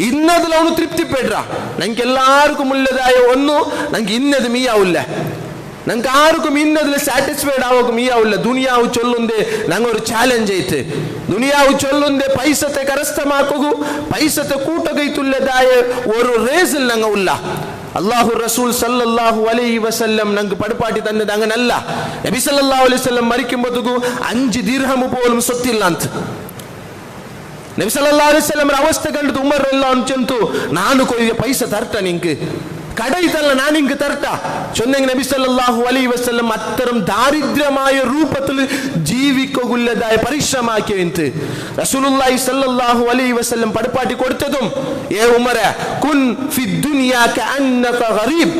ಇನ್ನದಿಲು ಅವನು ತೃಪ್ತಿ ಪೆಡ್ರ. ನಂಗೆ ಎಲ್ಲಾರ್ಗೂ ಮುಲ್ಲದಾಯ ಒಂದು ನಂಗೆ ಇನ್ನದು ಮೀಯಾವಿಲ್ಲ, ನಂಗೆ ആർക്കും ഇന്നതിൽ സാറ്റിസ്ഫൈഡ് ആവുക മീയാവില്ല. ദുനിയാവ് ചൊല്ലുന്നേ ഞങ്ങൊരു ചാലഞ്ച് ആയിട്ട് ദുനിയാവ് ചൊല്ലുന്നേ പൈസത്തെ കരസ്ഥമാക്കുക പൈസത്തെ കൂട്ടകൈത്തുള്ളതായ ഒരു റേസിൽ ഞങ്ങൾ ഉള്ള. അല്ലാഹു റസൂൽ സല്ലല്ലാഹു അലൈഹി വസല്ലം ഞങ്ങൾക്ക് പഠിപ്പാട്ടി തന്നത് അങ്ങനല്ല. നബി സല്ലല്ലാഹു അലൈഹി വസല്ലം മരിക്കുമ്പോഴത്തേക്കും 5 ദിർഹം പോലും സ്വത്തില്ല ಅಂತ. നബി സല്ലല്ലാഹു അലൈഹി വസല്ലം അവസ്ഥ കണ്ടിട്ട് ഉമർ റളിയല്ലാഹു അൻഹു ചെന്തു, ನಾನು ಕೊಯ್ಯ ಪೈಸೆ ತರ್ತ ನಿಂಗೆ കടയിട്ടല്ല ഞാൻ ഇങ്ങ് തരട്ട ചൊന്നെങ്കിൽ നബി സല്ലല്ലാഹു അലൈഹി വസല്ലം അത്തരം ദാരിദ്ര്യമായ രൂപത്തിൽ ജീവിക്കുള്ളതായ പരിശ്രമാക്കിയവന്ത് റസൂലുള്ളാഹി സല്ലല്ലാഹു അലൈഹി വസല്ലം പഠിപ്പാട്ടി കൊടുത്തതും, ഏ ഉമറെ കുൻ ഫി ദുനിയാ കഅന്നക ഗരീബ്,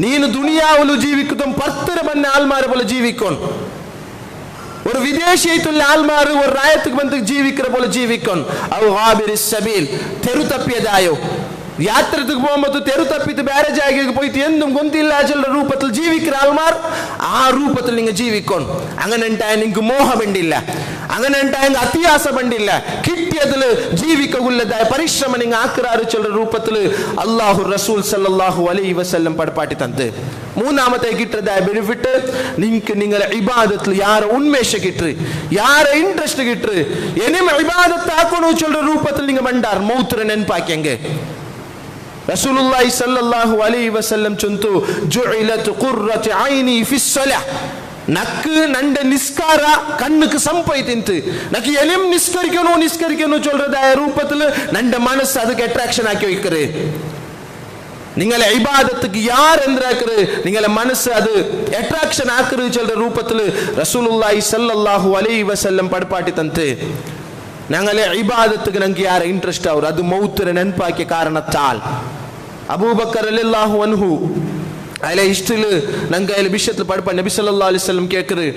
നീನು ദുനിയാവിൽ ജീവിക്കുന്നതും പത്തര ബന്ന ആൾമാരെ പോലെ ജീവിക്കണം. ഒരു വിദേശിയായിട്ടുള്ള ആൾമാർ ഒരു രാജ്യത്തേക്ക് ബന്ധ ജീവിക്കുന്ന പോലെ ജീവിക്കണം. ഔ ഗാബിരിസ് സബീൽ, തെരു തപ്പിയതായോ യാത്രക്ക് പോകുമ്പോൾ തെരു തപ്പിട്ട് വേറെ ജാഗയ്ക്ക് പോയിട്ട് എന്തും ഗൊന്തില്ല ചില രൂപത്തിൽ ജീവിക്കുന്ന ആൾമാർ ആ രൂപത്തിൽ നിങ്ങൾ ജീവിക്കണം. അങ്ങനെ ഉണ്ടായ നിങ്ങൾക്ക് മോഹം വേണ്ടില്ല, അങ്ങനെ ഉണ്ടായ അത്യാസം വേണ്ടില്ല. കിട്ടിയതിൽ ജീവിക്കുള്ളതായ പരിശ്രമം നിങ്ങൾ ആക്രാറ് ചില രൂപത്തിൽ അല്ലാഹു റസൂൽ സല്ലല്ലാഹു അലൈഹി വസല്ലം പഠിപ്പാട്ടി തന്നത്. മൂന്നാമത്തെ കിട്ടതായ ബെനിഫിറ്റ് നിങ്ങൾക്ക് നിങ്ങളെ ഇബാദത്തിൽ യാരെ ഉന്മേഷ കിട്ടു, യാരെ ഇൻട്രസ്റ്റ് കിട്ടു, ഇനിയും ഇബാദത്ത് ആക്കണോ ചില രൂപത്തിൽ നിങ്ങൾ മണ്ടാർ മൗത്ര നെൻപാക്കിയെങ്കിൽ റസൂലുള്ളാഹി സല്ലല്ലാഹു അലൈഹി വസല്ലം ചൊന്തു, ജുഇലത് ഖുർറതു ഐനി ഫിസ്സലാ, നക്ക് നന്റെ നിസ്കാര കണ്ണുക്ക് സംഭവിത്തിന്ത് നക്ക് എലും നിസ്കരിക്കണോ ചൊല്ലതായ രൂപത്തിൽ നന്റെ മനസ്സ് ಅದಕ್ಕೆ അട്രാക്ഷൻ ആക്കി വെക്കറ്. നിങ്ങളെ ഇബാദത്തുക്ക് യാരെന്താക്കറ് നിങ്ങളെ മനസ്സ് അത് അട്രാക്ഷൻ ആക്കറ് ചില രൂപത്തിൽ റസൂലുള്ളാഹി സല്ലല്ലാഹു അലൈഹി വസല്ലം പഠിപ്പാട്ടി തന്നിട്ട് ഞങ്ങളെ ഇബാദത്തുക്ക് ഞങ്ങൾക്ക് യാരെ ഇൻട്രസ്റ്റ് ആവും അത് മൗത്തിനെ നെനപ്പാക്കിയ കാരണത്താൽ. അബൂബക്കർ റളിയല്ലാഹു അൻഹു അതിലെ ഇഷ്ടത്തില് ഞങ്ങൾക്ക് അതിലെ വിഷയത്തിൽ പഠിപ്പാൻ നബി സല്ലല്ലാഹു അലൈഹി വസല്ലം കേൾക്കറ്,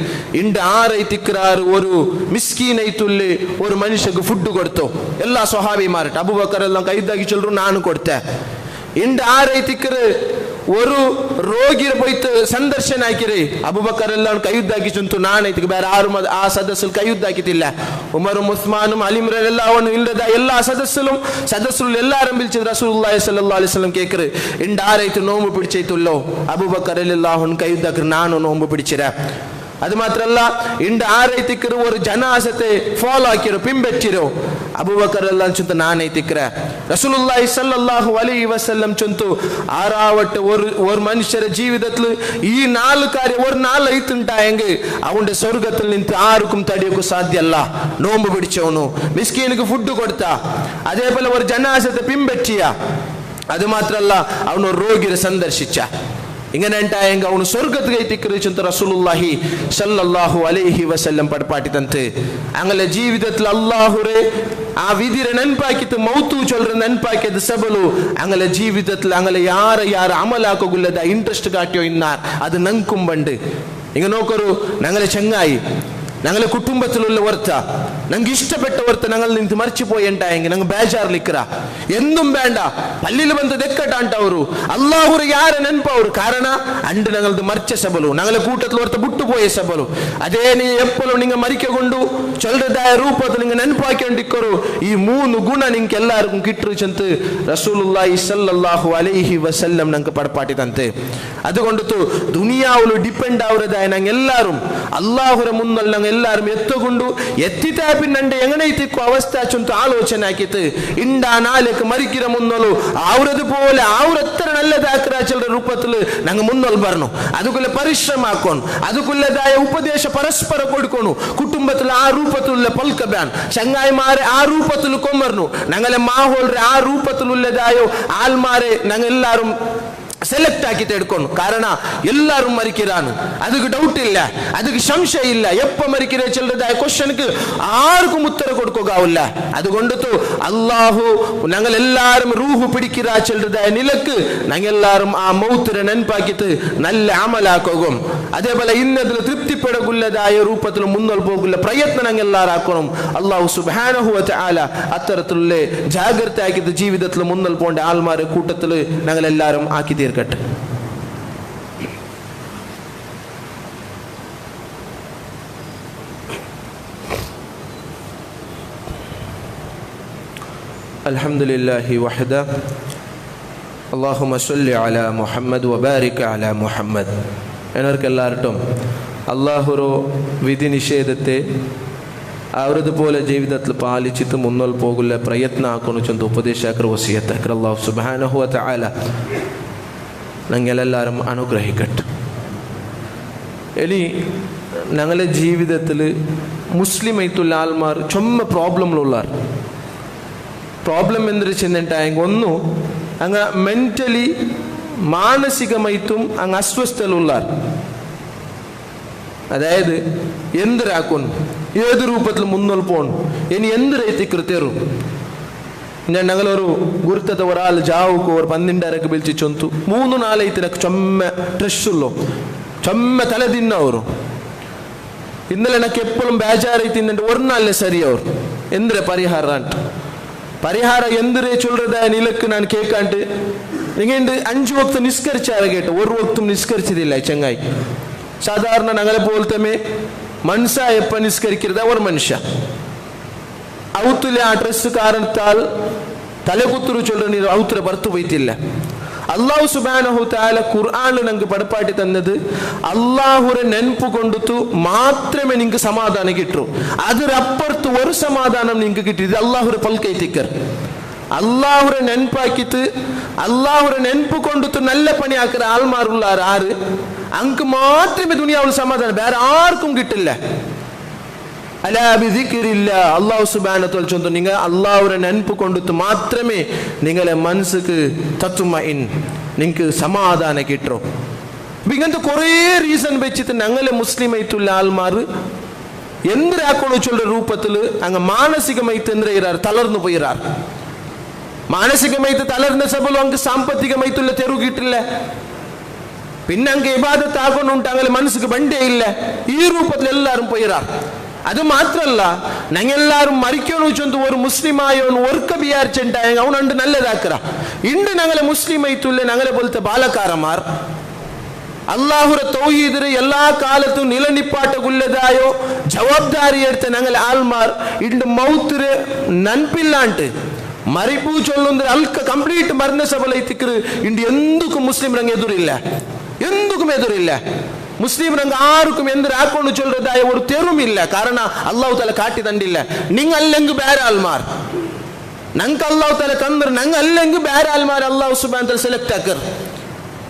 ഇണ്ട് ആറൈത്തിക്കാറ് ഒരു മിസ്കീനൈത്തുള്ളി ഒരു മനുഷ്യക്ക് ഫുഡ് കൊടുത്തു. എല്ലാ സ്വഹാബിമാരട്ടെ അബൂബക്കർ എല്ലാം കൈതാക്കി ചൊല്ലു ನಾನು ಕೊಡ್ತೆ. ഇണ്ട് ആറൈത്തിക്കറ് ഒരു രോഗിയെ പോയിട്ട് സന്ദർശന ആക്കിരേ അബൂബക്കർ എല്ലാം കയ്യുദ്ധാക്കി ചുന്തു നാണയത്തിക്ക് വേറെ ആരും ആ സദസ്സിൽ കയ്യുദ്ധാക്കിയിട്ടില്ല. ഉമറും ഉസ്മാനും അലിമ്രൻ എല്ലാവരും ഇല്ലതാ എല്ലാ സദസ്സിലും എല്ലാരും വിളിച്ചത് റസൂലുള്ളാഹി സ്വല്ലല്ലാഹു അലൈഹി വസല്ലം കേക്കറ് ഇണ്ട് ആരായിട്ട് നോമ്പ് പിടിച്ചേത്തുള്ളോ അബൂബക്കർ റളിയല്ലാഹു അൻഹു കയ്യുദ്ധാക്കി ನಾನು നോമ്പ് പിടിച്ചിര. അത് മാത്രല്ല ഇണ്ട് ആറൈത്തിക്കറ് ഒരു ജനാസത്തെ ഫോളോ ആക്കിരോ പിൻപറ്റിരോ അബൂബക്കർ എല്ലാം ചുന്തു നാണയത്തിക്കറ. റസൂലുള്ളാഹി സ്വല്ലല്ലാഹു അലൈഹി വസല്ലം ചൊന്തു, ആറാവട്ടെ ഒരു മനുഷ്യരുടെ ജീവിതത്തിൽ ഈ 4 കാര്യം ഒരു 4 ഐത്തുണ്ടായെങ്കിൽ അവന്റെ സ്വർഗത്തിൽ നിന്ന് ആർക്കും തടിയൊക്കെ സാധ്യമല്ല. നോമ്പ് പിടിച്ചവനു, മിസ്കീനക്ക് ഫുഡ് കൊടുത്ത, അതേപോലെ ഒരു ജനാസത്തെ പിൻപറ്റിയ, അത് മാത്രല്ല അവനൊരു രോഗിയെ സന്ദർശിച്ച. ഇങ്ങനെ ഉണ്ടായെങ്കിൽ അവನು സ്വർഗത്തിൽ എത്തിക്കറിച്ചಂತ റസൂലുള്ളാഹി സല്ലല്ലാഹു അലൈഹി വസല്ലം പഠിപ്പാട്ടി തന്നിട്ട് അങ്ങനെ ജീവിതത്തിൽ അല്ലാഹുരെ ಆ ವಿಧಿರ ನೆನಪಾಕಿತ್ತು ಮೌತು ಚೊಲ್ರ ನೆನಪಾಕಿದ್ದು ಸಬಲು ಅಂಗಲ ಜೀವಿತത്തിൽ ಅಂಗಲ ಯಾರ ಅಮಲಾಕೋಗುಲ್ಲದ ಇಂಟ್ರೆಸ್ಟ್ ಕಾಟಿಯೋ ಇನ್ನಾರ್ ಅದು ನಂಕುಂಬಂಡು ഇങ്ങ നോക്കൊരു ഞങ്ങളെ ചങ്ങായി ഞങ്ങളെ കുടുംബത്തിലുള്ള വർത്ത ഞങ്ങൾക്ക് ഇഷ്ടപ്പെട്ട വർത്ത ഞങ്ങൾ നിന്ന് മറിച്ചു പോയിണ്ടായെങ്കിൽ ഞങ്ങൾ ബേജാറിലിക്കറ എന്തും വേണ്ട പള്ളിയിൽ ಬಂದು ದೆಕ್ಕಟಾಂಟ ಅವರು ಅಲ್ಲಾಹುರ ಯಾರ ನೆನಪು ಅವರು ಕಾರಣ ಅಂಡ್ ഞങ്ങളത് മറിച്ച സബಲು ഞങ്ങളെ കൂട്ടത്തിൽ വർത്ത ಬಿಟ್ಟು പോയ ಸಬಲು ಅದೇ ನೀ ಎಪ್ಪಲು ನಿಂಗೆ ಮರಿಕೆಗೊಂಡು ಚೊಲ್ರದಾಯ ರೂಪದ ನಿಂಗೆ ನೆನಪಾಕೊಂಡಿಕ್ಕರು ಈ ಮೂರು ಗುಣ ನಿಂಗೆ ಎಲ್ಲರಿಗೂ ಕಿಟ್ಟರು ಚಂತ ರಸೂಲುಲ್ಲಾಹಿ ಸಲ್ಲಲ್ಲಾಹು ಅಲೈಹಿ ವಸಲ್ಲಂ ನಂಗೆ ಪಡಪಾಟಿದಂತೆ അതുകൊണ്ടു ദുനിയാവുಲು ഡിപ്പെൻഡ് ആവുന്നതായ ഞങ്ങൾ എല്ലാവരും അല്ലാഹുര മുന്നിൽ ഞങ്ങൾ എല്ലാവരും എത്തുകൊണ്ടു എത്തിത്താ പിന്നണ്ട് എങ്ങനെയ്ത്തിക്കു അവസ്ഥ ചൊಂತ ആലോചന ആക്കിത്ത് ಇಂಡ ನಾಲ್ಕು ಮರಿಕಿರ ಮುನ್ನಲು ಅವರದು പോലെ ಅವರತ್ರ ನಲ್ಲದಾಕರ ಚಲರ ರೂಪത്തിൽ ഞങ്ങൾ മുന്നൽ ಬರನು അതുക്കുള്ള ಪರಿಶ್ರಮ ಹಾಕೊಂಡು അതുക്കുള്ളದಾയ ಉಪದೇಶ ಪರಸ್ಪರ ಕೊಡ್ಕೊನು ಕುಟುಂಬത്തിൽ ಆ ರೂಪത്തിലുള്ള ಪಲ್ಕಬ್ಯಾನ್ ചങ്ങായിമാരെ ആ ರೂಪത്തിൽ കൊമർನು ഞങ്ങളെ മാഹോൾರೆ ಆ ರೂಪത്തിലുള്ളದಾയോ ആൽമാരെ ഞങ്ങൾ എല്ലാവരും ಸೆಲೆಕ್ಟ್ ಆಗಿ ತೆಡ್ಕೊಂಡು ಕಾರಣ ಎಲ್ಲರೂ ಮರಿಕಿರಾನು ಅದಕ್ಕೆ ಡೌಟ್ ಇಲ್ಲ ಅದಕ್ಕೆ ಸಂಶಯ ಇಲ್ಲ ಎಪ್ಪ ಮರಿಕಿರ ಚಲ್ರದ ಕ್ವಶನ್ಗೆ ആർക്കും ഉത്തരം കൊടുക്കുകയില്ല അതുകൊണ്ട് അല്ലാഹു ഞങ്ങൾ എല്ലാവരും റൂഹ് പിടിക്കിറാ ചൽರದ നിലക്ക് ഞങ്ങൾ എല്ലാവരും ആ മൗത്തിനെ നെനപ്പാക്കിയിട്ട് നല്ല അമലാക്കും അതേപോലെ ഇന്നതിൽ തൃപ്തിപ്പെടകുള്ളതായ രൂപത്തിൽ മുന്നോട്ട് പോകുള്ള പ്രയത്നം ഞങ്ങൾ എല്ലാവരും ആക്കണം അല്ലാഹു സുബ്ഹാനഹു വ തആല അത്തരത്തിലുള്ള ജാഗ്രത ആക്കിയിട്ട് ജീവിതത്തിൽ മുന്നോട്ട് പോകേണ്ട ആൾമാരെ കൂട്ടത്തിൽ ഞങ്ങൾ എല്ലാവരും ആക്കി തീർക്കട്ടെ അൽഹംദുലില്ലാഹി വഹദ അല്ലാഹുമ്മ സ്വല്ലി അലാ മുഹമ്മദ് വബാരിക് അലാ മുഹമ്മദ് എന്നവർക്കെല്ലാവരും അല്ലാഹുരു വിധി നിഷേധത്തെ അവരതുപോലെ ജീവിതത്തിൽ പാലിച്ചിട്ട് മുന്നോട്ട് പോകുന്ന പ്രയത്നം ആക്കുന്നു ചൊന്ത ഉപദേശാക്കർ വസിയത്താക്കർ അല്ലാഹു സുബ്ഹാനഹു വ തആല ഞങ്ങളെല്ലാവരും അനുഗ്രഹിക്കട്ടെ ഇനി ഞങ്ങളുടെ ജീവിതത്തിൽ മുസ്ലിം ആയിട്ടുള്ള ആൾമാർ ചുമ പ്രോബ്ലമുള്ളവർ പ്രോബ്ലം എന്തൊരു ചെന്നിട്ടായെങ്കിൽ ഒന്നു അങ്ങ് മെന്റലി മാനസികമായിട്ടും അങ്ങ് അസ്വസ്ഥതയുള്ളവർ അതായത് എന്തിരാക്കുന്നു ഏത് രൂപത്തിൽ മുന്നോട്ട് പോകണം ഇനി എന്ത് റീതി കൃത്യറും ഞാൻ ഞങ്ങളൊരു ഗുരുത്തത്തെ ഒരാൾ ജാവുക്ക് ഒരു 12 പിടിച്ച് ചൊന്തു 3-4 ಐತಿನಕ್ಕೆ ಚೊಮ್ಮ ಟ್ರೆಸ್ಸುಲ್ಲೋ ಚೊಮ್ಮ ತಲೆ ತಿನ್ನವರು ഇന്നലെ എനിക്ക് എപ്പോഴും ബേജാറായിത്തിന്നുണ്ട് ഒരു നാളെ സരി അവർ എന്തിരെ പരിഹാരം ಅಂತ പരിഹാരം എന്തിരെ ചൊല്ലതായ നിലക്ക് ഞാൻ കേൾക്കാണ്ട് ഇങ്ങനെ 5 വക്ത് നിസ്കരിച്ചാൽ കേട്ടോ ഒരു വക്തും നിസ്കരിച്ചതില്ല ചങ്ങായി സാധാരണ ഞങ്ങളെ പോലത്തെ മനുഷ്യ എപ്പോൾ നിസ്കരിക്കരുത് ഒരു മനുഷ്യ ಔತುಲೆ ಆ ಡ್ರೆಸ್ ಕಾರಣತ್ತಾಲ್ ತಲೆಗುತ್ತರು ಚೊಲ್ಲರ ನೀರು ಔತರ ಬರ್ತು ಬೈತಿಲ್ಲ ಅಲ್ಲಾಹು ಸುಬ್ಹಾನಹು ತಆಲ ഖുർആനിൽ ನಂಗೆ ಪಡಪಾಟಿ ತನ್ನದು ಅಲ್ಲಾಹುರ ನೆನಪು ಕೊಂಡುತ್ತು ಮಾತ್ರಮೇ ನಿಂಗೆ ಸಮಾಧಾನ ಕಿಟ್ರು ಅದರ ಅಪ್ಪರ್ತು ಒಂದು ಸಮಾಧಾನ ನಿಂಗೆ ಕಿಟ್ಟಿದ್ದು ಅಲ್ಲಾಹುರ ಪಲ್ಕೈತಿಕ್ಕರ್ ಅಲ್ಲಾಹುರ ನೆನಪಾಕಿತ್ತು ಅಲ್ಲಾಹುರ ನೆನಪು ಕೊಂಡುತ್ತು നല്ല പണി ആക്കற ആൾമാരുള്ളാർ ആറ് അങ്ക് മാത്രമേ ദുനിയാവിൽ സമാധാനം വേറെ ആർക്കും കിട്ടില്ല അലാ ബിദിക്രില്ലാ അല്ലാഹു സുബ്ഹാനഹു വ തആല ചൊന്നു നിങ്ങൾ അല്ലാഹുവിനെ ನೆನಪು ಕೊಂಡುತ್ತು മാത്രമേ നിങ്ങളെ മനസ്സിക്ക് തത്മഇൻ നിങ്ങൾക്ക് സമാധാനം കിട്ടൂ ഇങ്ങനത്തെ കുറേ റീസൺ വെച്ചിട്ട് ഞങ്ങളെ മുസ്ലിം ആയിട്ടുള്ള ആൾമാർ എന്തിരാക്കണോ ചൊല്ലുന്ന രൂപത്തിൽ അങ്ങ് മാനസികമായിട്ട് എന്തിരാർ തളർന്നു പോയിരാർ മാനസികമായിട്ട് തളർന്ന സബലും അങ്ങ് സാമ്പത്തികമായിട്ടുള്ള തെരു കിട്ടില്ല പിന്നെ അങ്ങ് ഇബാദത്ത് ആകൊണ്ടുണ്ട് അങ്ങനെ മനസ്സിക്ക് ബണ്ടേ ഇല്ല ഈ രൂപത്തിൽ എല്ലാവരും പോയിരാർ അത് മാത്രല്ല ഞങ്ങളെല്ലാവരും മരിക്കണു ചൊന്ത് ഒരു മുസ്ലിമായോന്ന് ഒർക്ക വിചാരിച്ചിട്ടുണ്ടായ അവനുണ്ട് നല്ലതാക്കറ ഇണ്ട് ഞങ്ങളെ മുസ്ലിം ആയിട്ടുള്ള ഞങ്ങളെ പോലത്തെ ബാലക്കാരന്മാർ അല്ലാഹുര തൗഹീദിനെ എല്ലാ കാലത്തും നിലനിപ്പാട്ടകുള്ളതായോ ജവാബ്ദാരി എടുത്ത ഞങ്ങളെ ആൾമാർ ഇണ്ട് മൗത്തിര് നൻപില്ലാണ്ട് മരിപ്പൂ ചൊല്ലുന്ന അൽക്ക കംപ്ലീറ്റ് മരണ സബലൈത്തിക്കറ് ഇണ്ട് എന്തുക്കും മുസ്ലിം രംഗ എതിരില്ല എന്തുക്കും എതിരില്ല മുസ്ലിം രംഗ ആർക്കും എന്തൊരു ആക്കൊണ്ട് ചൊല്ലതായ ഒരു തെരുമില്ല കാരണം അല്ലാഹു തആല കാട്ടി തണ്ടില്ല നിങ്ങൾ അല്ലെങ്കിൽ വേറെ ആൾമാർ ഞങ്ങൾക്ക് അല്ലാഹു തആല തന്നർ ഞങ്ങൾ അല്ലെങ്കിൽ വേറെ ആൾമാർ അല്ലാഹു സുബ്ഹാനഹു വ തആല സെലക്ട് ആക്കർ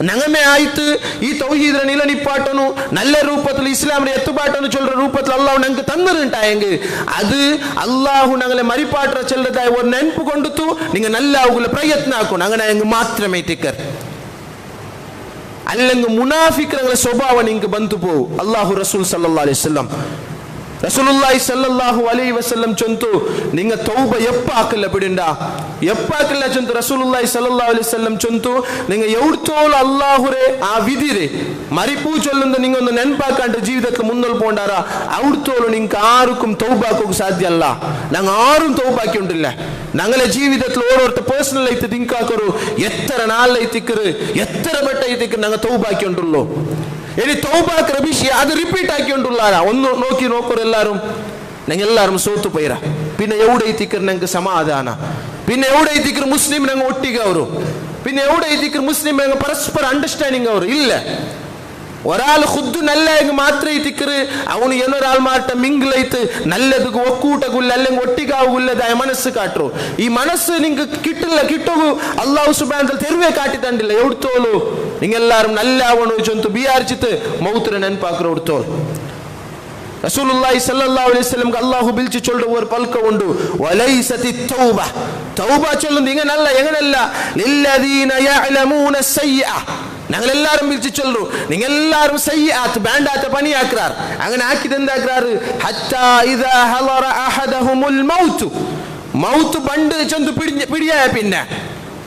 ഞങ്ങമേ ആയിട്ട് ഈ തൗഹീദിനെ നിലനിപ്പാട്ടನು നല്ല രൂപത്തിൽ ഇസ്ലാമിനെ എത്തുപാട്ടನು ചൊല്ലുന്ന രൂപത്തിൽ അല്ലാഹു ഞങ്ങൾക്ക് തന്നിട്ടുണ്ടായെങ്കിൽ അത് അല്ലാഹു ഞങ്ങളെ മരിപ്പാട്ട ചൊല്ലതായ ഒരു നെനപ്പ് കൊണ്ടുത്തു നിങ്ങൾ നല്ല ആവുള്ള പ്രയത്നം ആക്കണം അങ്ങനെ ഞങ്ങൾ മാത്രമേ തിക്കർ അല്ലെങ്കിൽ മുനാഫിക്കുകളുടെ സ്വഭാവം നിങ്ങൾക്ക് ബന്ധു പോകും അല്ലാഹു റസൂൽ സല്ലല്ലാഹു അലൈഹി വസല്ലം റസൂലുള്ളാഹി സ്വല്ലല്ലാഹു അലൈഹി വസല്ലം ചൊന്തു നിങ്ങ തൗബ എപ്പാക്കല്ല ಬಿಡಿಂಡ ಎಪ್ಪಾಕಲ್ಲ ಚಂತು ರಸೂಲುಲ್ಲಾಹಿ ಸಲ್ಲಲ್ಲಾಹು ಅಲೈಹಿ ವಸಲ್ಲಂ ಚಂತು ನಿಂಗ ಎವ್ತೋಲ ಅಲ್ಲಾಹುರೆ ಆ ವಿಧಿರೆ ಮರಿಪೂ ಚೊಲ್ಲುಂದ ನಿಂಗೊಂದು ನೆನಪಾಕಂಡ ಜೀವಿತಕ್ಕೆ ಮುನ್ನಲ್ ಪೋಂಡಾರ ಔಡ್ತೋಲು ನಿಂಕ ಆರುಕುಂ ತೌಬಾಕೋಗ ಸಾಧ್ಯ ಅಲ್ಲ ನಂಗ ಆരും തൗബാക്കി ഉണ്ടില്ല ഞങ്ങളെ ജീവിതത്തിൽ ഓരോരുത്തർ പേഴ്സണൽ ആയിട്ട് തിങ്കാക്കൊരു എത്ര നാളായിത്തിക്കറ് എത്ര വട്ടായിത്തിക്കറ് ഞങ്ങൾ തൗബാക്കി ഉണ്ടുള്ളൂ ഇനി തൗബാക്കിற വിഷയം അത് റിപ്പീറ്റ് ആക്കിക്കൊണ്ടുള്ളാരാ ഒന്ന് നോക്കൂ എല്ലാരും ഞങ്ങൾ എല്ലാരും സോത്തു പോയിരാ പിന്നെ എവിടെ എത്തിക്കറ് ഞങ്ങൾക്ക് സമാധാന പിന്നെ എവിടെ എത്തിക്കറ് മുസ്ലിം ഞങ്ങൾ ഒട്ടിക ಅವರು പിന്നെ എവിടെ എത്തിക്കറ് മുസ്ലിം ഞങ്ങൾ പരസ്പര അണ്ടർസ്റ്റാൻഡിങ് ಅವರು ഇല്ല ഒരാൾ ഖുദ്ദു നല്ലയെങ്കിൽ മാത്രമേ എത്തിക്കറ് അവന് എന്നൊരാൾ മാറ്റ മിങ്കിളൈത്ത് നല്ലത് ഒക്കൂട്ടകുല്ല അല്ലെങ്കിൽ ഒട്ടികാവുല്ലതായ മനസ്സ് കാട്ടു ഈ മനസ്സ് നിങ്ങൾക്ക് കിട്ടോ അല്ലാഹു സുബ്ഹാനഹു വ തആല തെരുവേ കാട്ടി തണ്ടില്ല എവിടുത്തോളൂ നിങ്ങളെല്ലാരും നല്ല ആവണോ ചൊന്തു ബിയാരിച്ചിട്ട് മൗത്തിനെ ನೆನಪಾಕರು ಎವ್ತೋಳು റസൂലുള്ളാഹി സ്വല്ലല്ലാഹു അലൈഹി വസല്ലം അല്ലാഹു ബിൽച്ചു ചൊല്ലുന്ന ഒരു പൽക്ക ഉണ്ട് വലൈസതി തൗബ തൗബ ചൊല്ലുന്നത് ഇങ്ങനല്ല എങ്ങനല്ല ലില്ലദീന യഅലമൂന സയ്യിഅ ഞങ്ങൾ എല്ലാവരും വിളിച്ചു ചൊല്ലു നിങ്ങൾ എല്ലാവരും സയ്യിഅത്ത് വേണ്ടാത്ത പണിയാക്കാർ അങ്ങനെ ആക്കിയത് എന്താക്കാറ് ഹത്താ ഇദാ ഹളറ അഹദഹുമുൽ മൗത്ത് പണ്ട് ചൊന്തു പിടിയായ പിന്നെ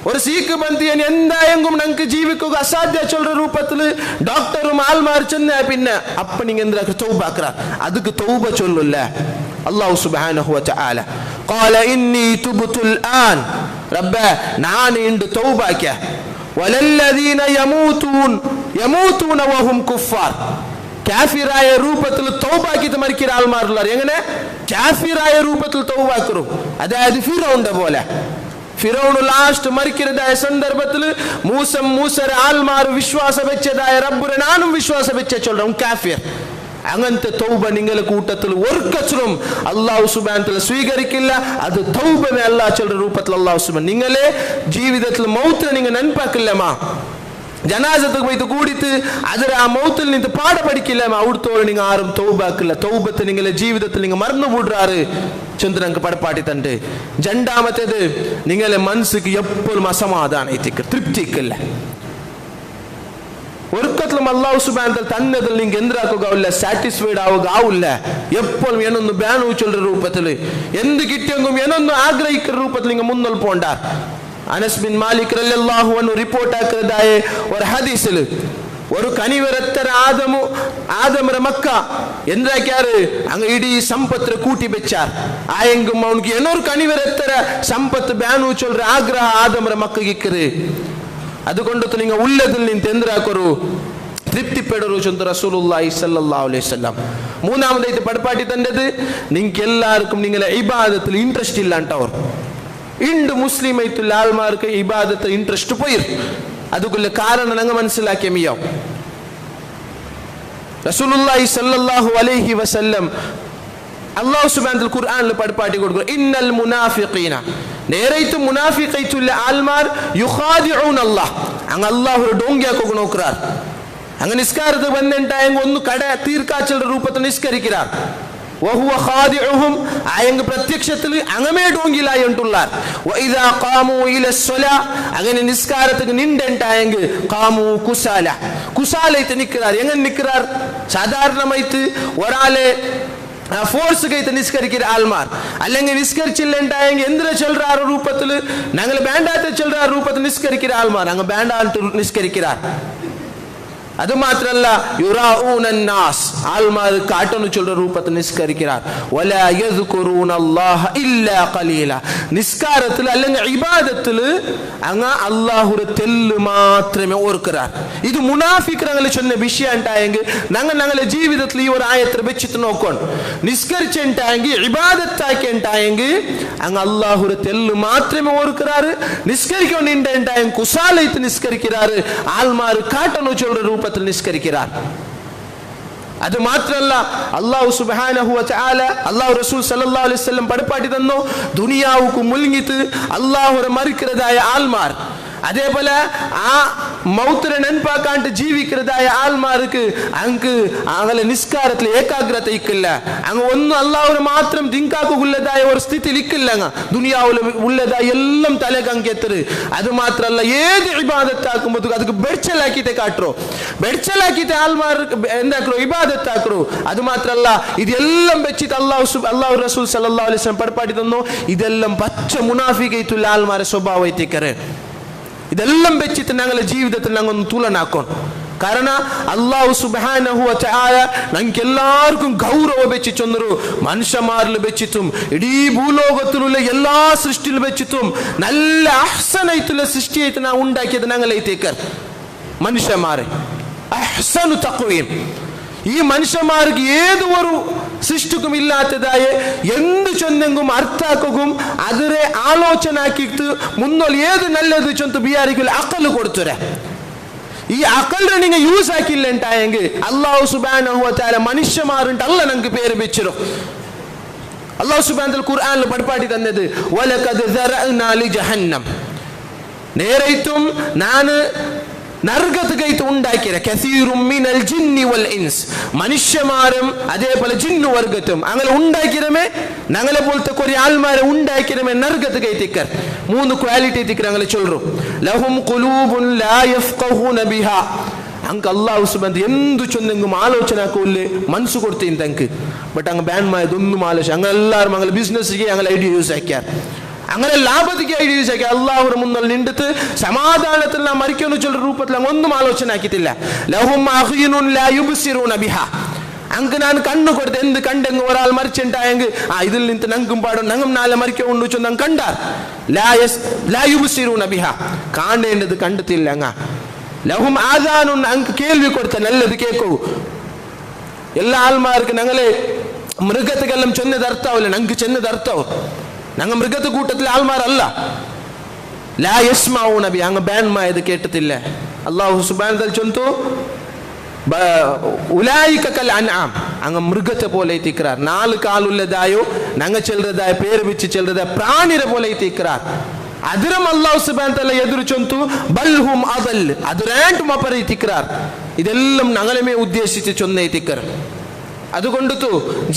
ഒരു സീക്ക് ബന്ധിയൻ എന്തായെങ്കിലും ഞങ്ങൾക്ക് ജീവിക്കുക അസാധ്യ ചൊല്ലുന്ന രൂപത്തിൽ ഡോക്ടറും ആൾമാർ ചെന്ന പിന്നെ അപ്പ നിങ്ങൾ എന്താ തൗബാക്കാർ അതുക്ക് തൗബ ചൊല്ലില്ല അല്ലാഹു സുബ്ഹാനഹു വ തആല ഖാല ഇന്നി തുബ്തുൽ ആൻ റബ്ബേ ഞാൻ ഇണ്ട് തൗബാക്ക വലല്ലദീന യമൂതൂന വഹും കുഫാർ കാഫിറായ രൂപത്തിൽ തൗബാക്കിയിട്ട് മരിക്കുന്ന ആൾമാരുള്ളവർ എങ്ങനെ കാഫിറായ രൂപത്തിൽ തൗബാക്കറും അതായത് ഫിറൗന്റെ പോലെ ഫിറൗൺ ലാസ്റ്റ് മരിക്കുന്നതായ സന്ദർഭത്തിൽ മൂസര ആൾമാർ വിശ്വാസ വെച്ചതായ റബ്ബുരെ നാനും വിശ്വാസ വെച്ച ചൊല്ലും കാഫിർ അങ്ങനത്തെ തൗബ നിങ്ങളെ കൂട്ടത്തിൽ ഒരിക്കലും അല്ലാഹു സുബ്ഹാനഹു വ തആല സ്വീകരിക്കില്ല അത് തൗബനെ അല്ലാഹു ചൊല്ലുന്ന രൂപത്തിൽ അല്ലാഹു സുബ്ഹാനഹു നിങ്ങളെ ജീവിതത്തിൽ മൗത്തിനെ നിങ്ങൾ ನೆನಪಾക്കിಲ್ಲಮ್ಮ ജനാസത്തുക്ക് പോയിട്ട് കൂടിയിട്ട് അതിൽ ആ മൗത്തിൽ നിന്ന് പാഠ പഠിക്കില്ല അവിടുത്തോളം നിങ്ങൾ ആരും തൗബാക്കില്ല തൗബത്തെ നിങ്ങളെ ജീവിതത്തിൽ നിങ്ങൾ മറന്നു വിടുറാറ് ചന്ദ്രനക്ക് പടപ്പാട്ടി തണ്ട് രണ്ടാമത്തേത് നിങ്ങളെ മനസ്സിക്ക് എപ്പോഴും അസമാധാനം തൃപ്തിക്കില്ല ഒരിക്കലും അല്ലാഹു സുബ്ഹാനഹു വ തആല തന്നതിൽ നിങ്ങൾ എന്താക്കുക സാറ്റിസ്ഫൈഡ് ആവില്ല എപ്പോഴും എന്നൊന്ന് ബാനു ചൊല്ലുന്ന രൂപത്തിൽ എന്ത് കിട്ടിയെങ്കിലും എന്നൊന്ന് ആഗ്രഹിക്കുന്ന രൂപത്തിൽ നിങ്ങൾ മുന്നോട്ട് പോണ്ട അനസ് ബിൻ മാലിക് റളിയല്ലാഹു അൻഹു റിപ്പോർട്ട് ആക്കുന്നതായ ഒരു ഹദീസിൽ ഒരു കനിവരത്തര ആദമര മക്ക എന്താക്കിയാറ് അങ്ങ് ഇടീ സമ്പത്ത് കൂട്ടി വെച്ചാർ ആയെങ്കും അവനക്ക് എന്നൊരു കനിവരത്തര സമ്പത്ത് ബാനു ചൊല്ലുന്ന ആഗ്രഹ ആദമര മക്കಗಿಕ್ಕರು അതുകൊണ്ട് നിങ്ങൾ ഉള്ളതിൽ നിന്ന് എന്താക്കರು തൃപ്തിപ്പെടരു ചൊന്തു റസൂലുള്ളാഹി സ്വല്ലല്ലാഹു അലൈഹി വസല്ലം മൂന്നാമതായിട്ട് പടപ്പാട്ടി തന്നത് നിങ്ങൾക്ക് എല്ലാവർക്കും നിങ്ങളെ ഇബാദത്തിൽ ഇൻട്രസ്റ്റ് ഇല്ല ಅಂತവർ ಇಂದು ಮುಸ್ಲಿಂ ಐತುಲ್ಲ ಆಲ್ಮಾರ್ಕ ಇಬಾದತ್ ಇಂಟ್ರೆಸ್ಟ್ ಪೋಯಿರ್ ಅದಕ್ಕುಲ್ಲ ಕಾರಣ ನಂಗೆ മനസ്സിലാക്കിയ മിയാവ് റസൂലുള്ളാഹി സ്വല്ലല്ലാഹു അലൈഹി വസല്ലം അല്ലാഹു സുബ്ഹാനഹു വ തആല ഖുർആനിൽ പഠിപ്പാട്ടി കൊടുക്കുന്നു ഇന്നൽ മുനാഫിഖീന നേരൈതു മുനാഫിഖൈതുല്ല ആൽമാർ യുഖാദിഊന അല്ലാഹ് അങ്ങ് അല്ലാഹു ഡോങ്കിയാക്കോ നോക്കറാർ അങ്ങ് നിസ്കാരത്തെ വന്നിട്ടായെങ്കിൽ ഒന്ന് കട തീർക്കാച്ചൽ രൂപത്തിൽ നിസ്കരിക്കാർ വഹുവ ഖാദിഉഹും അയങ്ങ് പ്രത്യക്ഷത്തിൽ അങ്ങമേ ഡോങ്കിലായി ഉണ്ടുള്ളാർ വഇദാ ഖാമു ഇലസ്സലാ അങ്ങനെ നിസ്കാരത്തിന് നിണ്ടണ്ടായെങ്കിൽ ഖാമു കുസാലൈത്ത് നിൽക്കാർ എങ്ങനെ നിൽക്കാർ സാധാരണമായിട്ട് ഒരാളെ ഫോഴ്സ് കൈത്ത് നിസ്കരിക്കുന്ന ആൾമാർ അല്ലെങ്കിൽ നിസ്കരിച്ചില്ലുണ്ടായെങ്കിൽ എന്തിനാ ചൊല്ലുന്ന രൂപത്തിൽ ഞങ്ങൾ വേണ്ടാത്ത ചൊല്ലുന്ന രൂപത്തിൽ നിസ്കരിക്കുന്ന ആൾമാർ അങ്ങ് വേണ്ടാട്ട് നിസ്കരിക്കാർ അത് മാത്രല്ല യുറാഊനൻ നാസ് ആൾമാർ കാട്ടണു ചൊല്ലുന്ന രൂപത്തിൽ നിസ്കരിക്കാർ വലാ യദ്കുറൂന അല്ലാഹ ഇല്ലാ ഖലീല നിസ്കാരത്തിൽ അല്ലെങ്കിൽ ഇബാദത്തിൽ അങ്ങ് അല്ലാഹുവിനെ തെല്ല് മാത്രമേ ഓർക്കാർ ഇത് മുനാഫിഖുകൾ ചൊന്ന വിഷയം ഉണ്ടായെങ്കിൽ ഞങ്ങളുടെ ജീവിതത്തിൽ ഈ ഒരു ആയത്ത് വെച്ചിട്ട് നോക്കണം നിസ്കരിച്ചുണ്ടായെങ്കിൽ ഇബാദത്താക്കി ഉണ്ടായെങ്കിൽ അങ്ങ് അല്ലാഹുവിനെ തെല്ല് മാത്രമേ ഓർക്കാർ നിസ്കരിക്കൊണ്ടുണ്ടായെങ്കിൽ കുസാലൈത്ത് നിസ്കരിക്കാർ ആൾമാർ കാട്ടണു ചൊല്ലുന്ന രൂപത്തിൽ നിസ്കരിക്കാർ അത് മാത്രമല്ല അല്ലാഹു സുബ്ഹാനഹു വ തആല അല്ലാഹു റസൂൽ സല്ലല്ലാഹു അലൈഹി വസല്ലം പഠിപ്പാട്ടി തന്നു ദുനിയാവുക്ക് മുൽങ്ങിട്ട് അല്ലാഹുവിനെ മറിക്കുന്നതായ ആൾമാർ അതേപോലെ ആ മൗത്തിനെ നെൻപാക്കാണ്ട് ജീവിക്കുന്നതായ ആൾമാർക്ക് അങ്ങ് അങ്ങനെ നിസ്കാരത്തിൽ ഏകാഗ്രത ഇക്കില്ല, അങ്ങ് ഒന്നും അള്ളാഹുവിനെ മാത്രം ദിങ്കാക്കുള്ളതായ ഒരു സ്ഥിതി ഇക്കില്ല, അങ്ങ് ദുനിയാവിൽ ഉള്ളതായ എല്ലാം തലകങ്കെത്തറ്. അത് മാത്രല്ല ഏത് ഇബാദത്താക്കുമ്പോൾ ಅದಕ್ಕೆ ಬೆಡ್ಚಲಾಕಿತೆ ಕಾಟ್ರು, ಬೆಡ್ಚಲಾಕಿತೆ ಆಲ್ಮಾർക്ക് എന്താക്കറോ ഇബാദത്താക്കറോ. അത് മാത്രല്ല ഇതെല്ലാം വെച്ചിട്ട് അല്ലാഹു റസൂൽ സല്ലല്ലാഹു അലൈഹി വസല്ലം പഠിപ്പാടി തന്നു. ഇതെല്ലാം പച്ച മുനാഫികൈത്തുള്ള ആൾമാരെ സ്വഭാവൈത്തിക്കറെ. ഇതെല്ലാം വെച്ചിട്ട് ഞങ്ങളുടെ ജീവിതത്തിൽ ഞങ്ങളൊന്ന് തുലനാക്കണം. കാരണം അല്ലാഹു സുബ്ഹാനഹു വ തആല ഞങ്ങൾക്ക് എല്ലാവർക്കും ഗൗരവ വെച്ചിട്ടൊന്നൊരു മനുഷ്യന്മാരിൽ വെച്ചിട്ടും ഇടീ ഭൂലോകത്തിലുള്ള എല്ലാ സൃഷ്ടിയിൽ വെച്ചിട്ടും നല്ല അഹ്സനായിട്ടുള്ള സൃഷ്ടിയായിട്ട് നാം ഉണ്ടാക്കിയത് ഞങ്ങളേത്തേക്കർ മനുഷ്യന്മാരെ. അഹ്സനു തഖ്വീം. ഈ മനുഷ്യന്മാർക്ക് ഏത് ഒരു സൃഷ്ടിക്കും ഇല്ലാത്തതായ എന്ത് ചൊന്നെങ്കും അർത്ഥാക്കും അതിനെ ആലോചന ആക്കിയിട്ട് മുന്നോട്ട് ഏത് നല്ലത് ചൊന്ത് ബിയാരിക്കും അക്കല് കൊടുത്തുരെ. ഈ അക്കലിനെ നിങ്ങൾ യൂസ് ആക്കില്ല ഉണ്ടായെങ്കിൽ അല്ലാഹു സുബ്ഹാനഹു വ തആല മനുഷ്യന്മാരുണ്ട് അല്ല ഞങ്ങൾക്ക് പേര് വെച്ചിരും. അല്ലാഹു സുബ്ഹാനഹു വ തആല ഖുർആനിൽ പഠിപ്പാടി തന്നത് വലഖദ് ദറഅനാ ലി ജഹന്നം, നേരേറ്റും ഞാൻ നരകത്തിലേക്ക് ഉണ്ടാക്കിയ കസീറും മിനൽ ജിന്നി വൽ ഇൻസ്, മനുഷ്യന്മാരും അതേപോലെ ജിന്നു വർഗത്തും അങ്ങനെ ഉണ്ടാക്കിരമേ ഞങ്ങളെ പോലത്തെ കുറേ ആൾമാരെ ഉണ്ടാക്കിരമേ നരകത്തിലേക്ക്. 3 ക്വാളിറ്റി തിക്കർ ഞങ്ങൾ ചൊല്ലും. ലഹും ഖുലൂബുൻ ലാ യഫ്ഖഹൂന ബിഹാ, അങ്ങ് അല്ലാഹു സുബ്ഹാനഹു എന്തു ചൊന്നെങ്കും ആലോചനക്കുള്ളേ മനസ്സ് കൊടുത്തേൻ തങ്ക്. ബട്ട് അങ്ങ് ബാൻമായതൊന്നും ആലോചന അങ്ങനെ എല്ലാവരും അങ്ങനെ ബിസിനസ്സിಗೆ അങ്ങനെ ഐഡിയ യൂസ് ആക്കിയാർ, അങ്ങനെ ലാഭത്തിക്ക് ഐഡിയ യൂസ് ആക്കി അള്ളാഹുടെ മുന്നിൽ നിന്നിട്ട് സമാധാനത്തിൽ നാം മരിക്കുന്ന ചൊല്ല രൂപത്തിൽ അങ്ങ് ഒന്നും ആലോചന ആക്കിയിട്ടില്ല. ലഹും അഖീനുൻ ലാ യുബ്സിറൂന ബിഹാ, അങ്ങ് ഞാൻ കണ്ണു കൊടുത്ത് എന്ത് കണ്ടെങ്കിൽ ഒരാൾ മരിച്ചിട്ടായെങ്കിൽ ഇതിൽ നിന്ന് ഞങ്ങൾക്കും പാടും ഞങ്ങൾ നാളെ മരിക്കുണ്ട് ചൊന്ന് കണ്ടാർ. ലാ യുബ്സിറൂന ബിഹാ, കാണേണ്ടത് കണ്ടെത്തില്ല. അങ്ങ ലഹും ആദാനുൻ, അങ്ങ് കേൾവി കൊടുത്ത നല്ലത് കേൾക്കൂ. എല്ലാ ആൾമാർക്ക് ഞങ്ങളെ മൃഗത്തിക്കെല്ലാം ചെന്നത് അർത്ഥാവില്ല, ഞങ്ങൾക്ക് ചെന്നത് അർത്ഥാവും. ഞങ്ങൾ മൃഗത്തെ കൂട്ടത്തിലെ ആൾമാരല്ല. ലാ യസ്മഊന ബി, അങ്ങ് ബാൻമായത് കേട്ടിട്ടില്ല. അല്ലാഹു സുബ്ഹാനഹു വ തആല ചൊന്തു ഉലൈക കൽ അൻആം, അങ്ങ് മൃഗത്തെ പോലെ തിക്റാർ. 4 കാലുള്ളതായോ ഞങ്ങൾ ചെല്ലതായ പേര് വെച്ച് ചെല്ലതായ പ്രാണിരെ പോലെ തിക്റാർ. അതിരം അല്ലാഹു സുബ്ഹാനഹു വ തആല എതിരു ചൊന്തു ബൽഹും അദൽ, അതിരാണ്ടും അപ്പറേ തിക്റാർ. ഇതെല്ലാം ഞങ്ങളെ ഉദ്ദേശിച്ച് ചൊന്നേ തിക്ർ. അതുകൊണ്ടു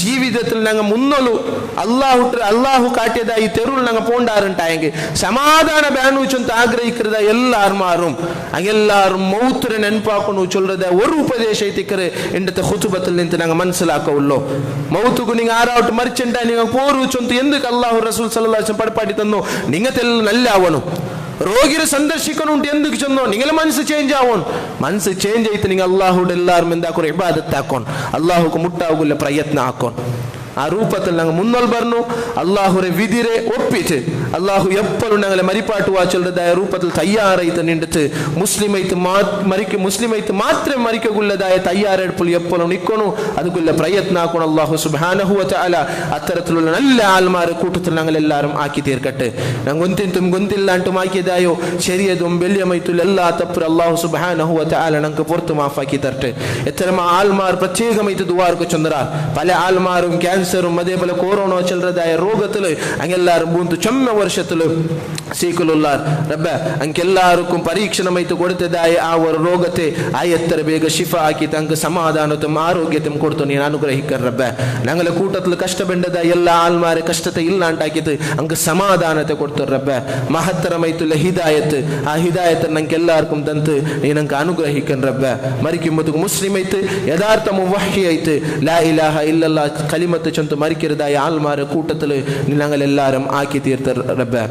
ജീവിതത്തിൽ ഞങ്ങൾ മുന്നോളു അള്ളാഹു കാട്ടിയതായി തെരുവിൽ ഞങ്ങൾ പോണ്ടാറുണ്ടായെങ്കിൽ സമാധാന ബാനു ചൊന്ത് ആഗ്രഹിக்கிறத എല്ലാരും അങ്ങെല്ലാരും മൗത്തിനെ നെൻപാക്കുന്നു ചൊല്ലದ ഒരു ഉപദേശിക്കറ് എന്റെ ഖുതുബത്തിൽ നിന്ന് ഞങ്ങൾ മനസ്സിലാക്കുള്ളൂ. മൗത്തുకు നിങ്ങൾ ആരാവട്ട് മരിച്ചിട്ടാ നിങ്ങൾ പോരു ചൊന്ത് എന്തൊക്കെ അല്ലാഹു റസൂൽ സല്ലല്ലാഹു അലൈഹി വസല്ലം പഠിപ്പാടി തന്നു. നിങ്ങത്തെല്ലാം നല്ല ആവണം. രോഗിയെ സന്ദർശിക്കണുണ്ട് എന്തൊക്കെ ചെന്നോ നിങ്ങളെ മനസ്സ് ചേഞ്ച് ആവണം. മനസ്സ് ചേഞ്ച് ആയിട്ട് നിങ്ങൾ അള്ളാഹുടെ എല്ലാവരും എന്താക്കും ഇബാദത്താക്കോൺ, അള്ളാഹുക്ക് മുട്ടാവുള്ള പ്രയത്നം ആക്കോൺ. ആ രൂപത്തിൽ ഞങ്ങൾ മുന്നോൽ പറഞ്ഞു അള്ളാഹുരെ വിധിരെ ഒപ്പിച്ച് അള്ളാഹു എപ്പോഴും ഞങ്ങളെ മരിപ്പാട്ട് വാച്ചുള്ളതായ രൂപത്തിൽ തയ്യാറായിട്ട് നിന്നിട്ട് മുസ്ലിമൈത്ത് മാത്രം മരിക്കുള്ളതായ തയ്യാറെടുപ്പിൽ എപ്പോഴും നിൽക്കണു. അതുക്കുള്ള പ്രയത്നം ആക്കണം. അള്ളാഹു സുബ്ഹാനഹു വ തആല അത്തരത്തിലുള്ള നല്ല ആൾമാരെ കൂട്ടത്തിൽ ഞങ്ങൾ എല്ലാവരും ആക്കി തീർക്കട്ടെ. ഞങ്ങൾ ഗൊന്തിന്തും ഗൊന്തില്ലാണ്ടും ആക്കിയതായോ ചെറിയതും വലിയമൈത്തുള്ള എല്ലാ തപ്പും അള്ളാഹു സുബ്ഹാനഹു വ തആല ഞങ്ങൾക്ക് പുറത്ത് മാഫാക്കി തരട്ടെ. എത്തരം ആൾമാർ പ്രത്യേകമായിട്ട് ദുആർക്ക് ചൊന്നറാർ. പല ആൾമാരും ക്യാൻസറും അതേപോലെ കൊറോണ ചെല്ലതായ രോഗത്തിൽ അങ്ങെല്ലാരും മൂന്ന് ചൊമ്മ വർഷത്തിൽ സീക്കുലുള്ളാർ. റബ്ബേ അങ്ങെല്ലാവർക്കും പരീക്ഷണമായിട്ട് കൊടുത്തതായ ആ ഒരു രോഗത്തെ എത്ര ಬೇಗ ಶಿಫ ആക്കി തങ്ങൾക്ക് സമാധാനത്തും ആരോഗ്യത്തും കൊടുത്തു നീ അനുഗ്രഹിക്കർ. റബ്ബേ ഞങ്ങളെ കൂട്ടത്തിൽ കഷ്ടപ്പെട്ടതായ എല്ലാ ആൾമാരെ കഷ്ടത്തെ ഇല്ലാണ്ടാക്കിയിട്ട് അങ്ങ് സമാധാനത്തെ കൊടുത്തു. റബ്ബേ മഹത്തരമായിട്ടുള്ള ഹിദായത്ത്, ആ ഹിദായത്ത് ഞങ്ങൾക്ക് എല്ലാവർക്കും തന്ന് നീ ഞങ്ങൾക്ക് അനുഗ്രഹിക്കൻ. റബ്ബേ മരിക്കുമ്പോൾ മുസ്ലിമായിട്ട് യഥാർത്ഥ മുവഹിയായിട്ട് ലാ ഇലാഹ ഇല്ലല്ലാഹ് കലിമത്ത് ചൊന്ത് മരിക്കരുതായ ആൾമാരെ കൂട്ടത്തിൽ ഞങ്ങൾ എല്ലാവരും ആക്കി തീർത്ത. റബ്ബേ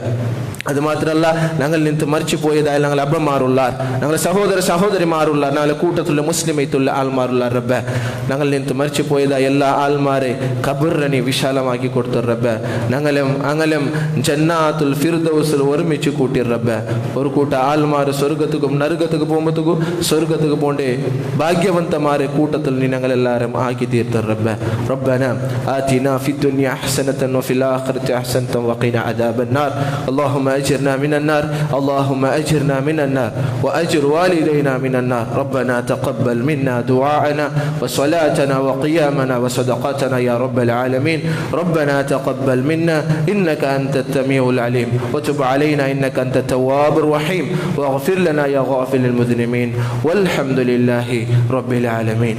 അത് മാത്രമല്ല ഞങ്ങൾ നിന്ന് മരിച്ചു പോയതായ ഞങ്ങൾ അബ്ബമാറുള്ളാർ, ഞങ്ങളെ സഹോദരിമാറുള്ളാർ, ഞങ്ങളെ കൂട്ടത്തിലുള്ള മുസ്ലിമൈത്തുള്ള ആൾമാറുള്ളാർ. റബ്ബേ ഞങ്ങൾ നിന്ന് മരിച്ചു പോയതായ എല്ലാ ആൾമാരെ ഖബറിനെ വിശാലമാക്കി കൊടുത്തു. റബ്ബേ ഞങ്ങളും ജന്നാത്തുൽ ഫിർദൗസിൽ ഒരുമിച്ച് കൂട്ടി. റബ്ബേ ഒരു കൂട്ട ആൾമാർ സ്വർഗത്തുക്കും നരകത്തുക്ക് പോകുമ്പോഴത്തേക്കും സ്വർഗത്തുക്ക് പോണ്ടേ ഭാഗ്യവന്തമാരെ കൂട്ടത്തിൽ നീ ഞങ്ങളെല്ലാവരും ആക്കി തീർത്ത. റബ്ബേ റബ്ബനാ ആതിനാ ഫിദ്ദുനിയ ഹസനതൻ വഫിൽ ആഖിറതി ഹസനതൻ വഖിനാ അദാബന്നാർ. اللهم أجرنا من النار اللهم أجرنا من النار وأجر والدينا من النار ربنا تقبل منا دعاءنا وصلاتنا وقيامنا وصدقاتنا يا رب العالمين ربنا تقبل منا إنك أنت السميع العليم وتب علينا إنك أنت التواب الرحيم واغفر لنا يا غافل المذنبين والحمد لله رب العالمين.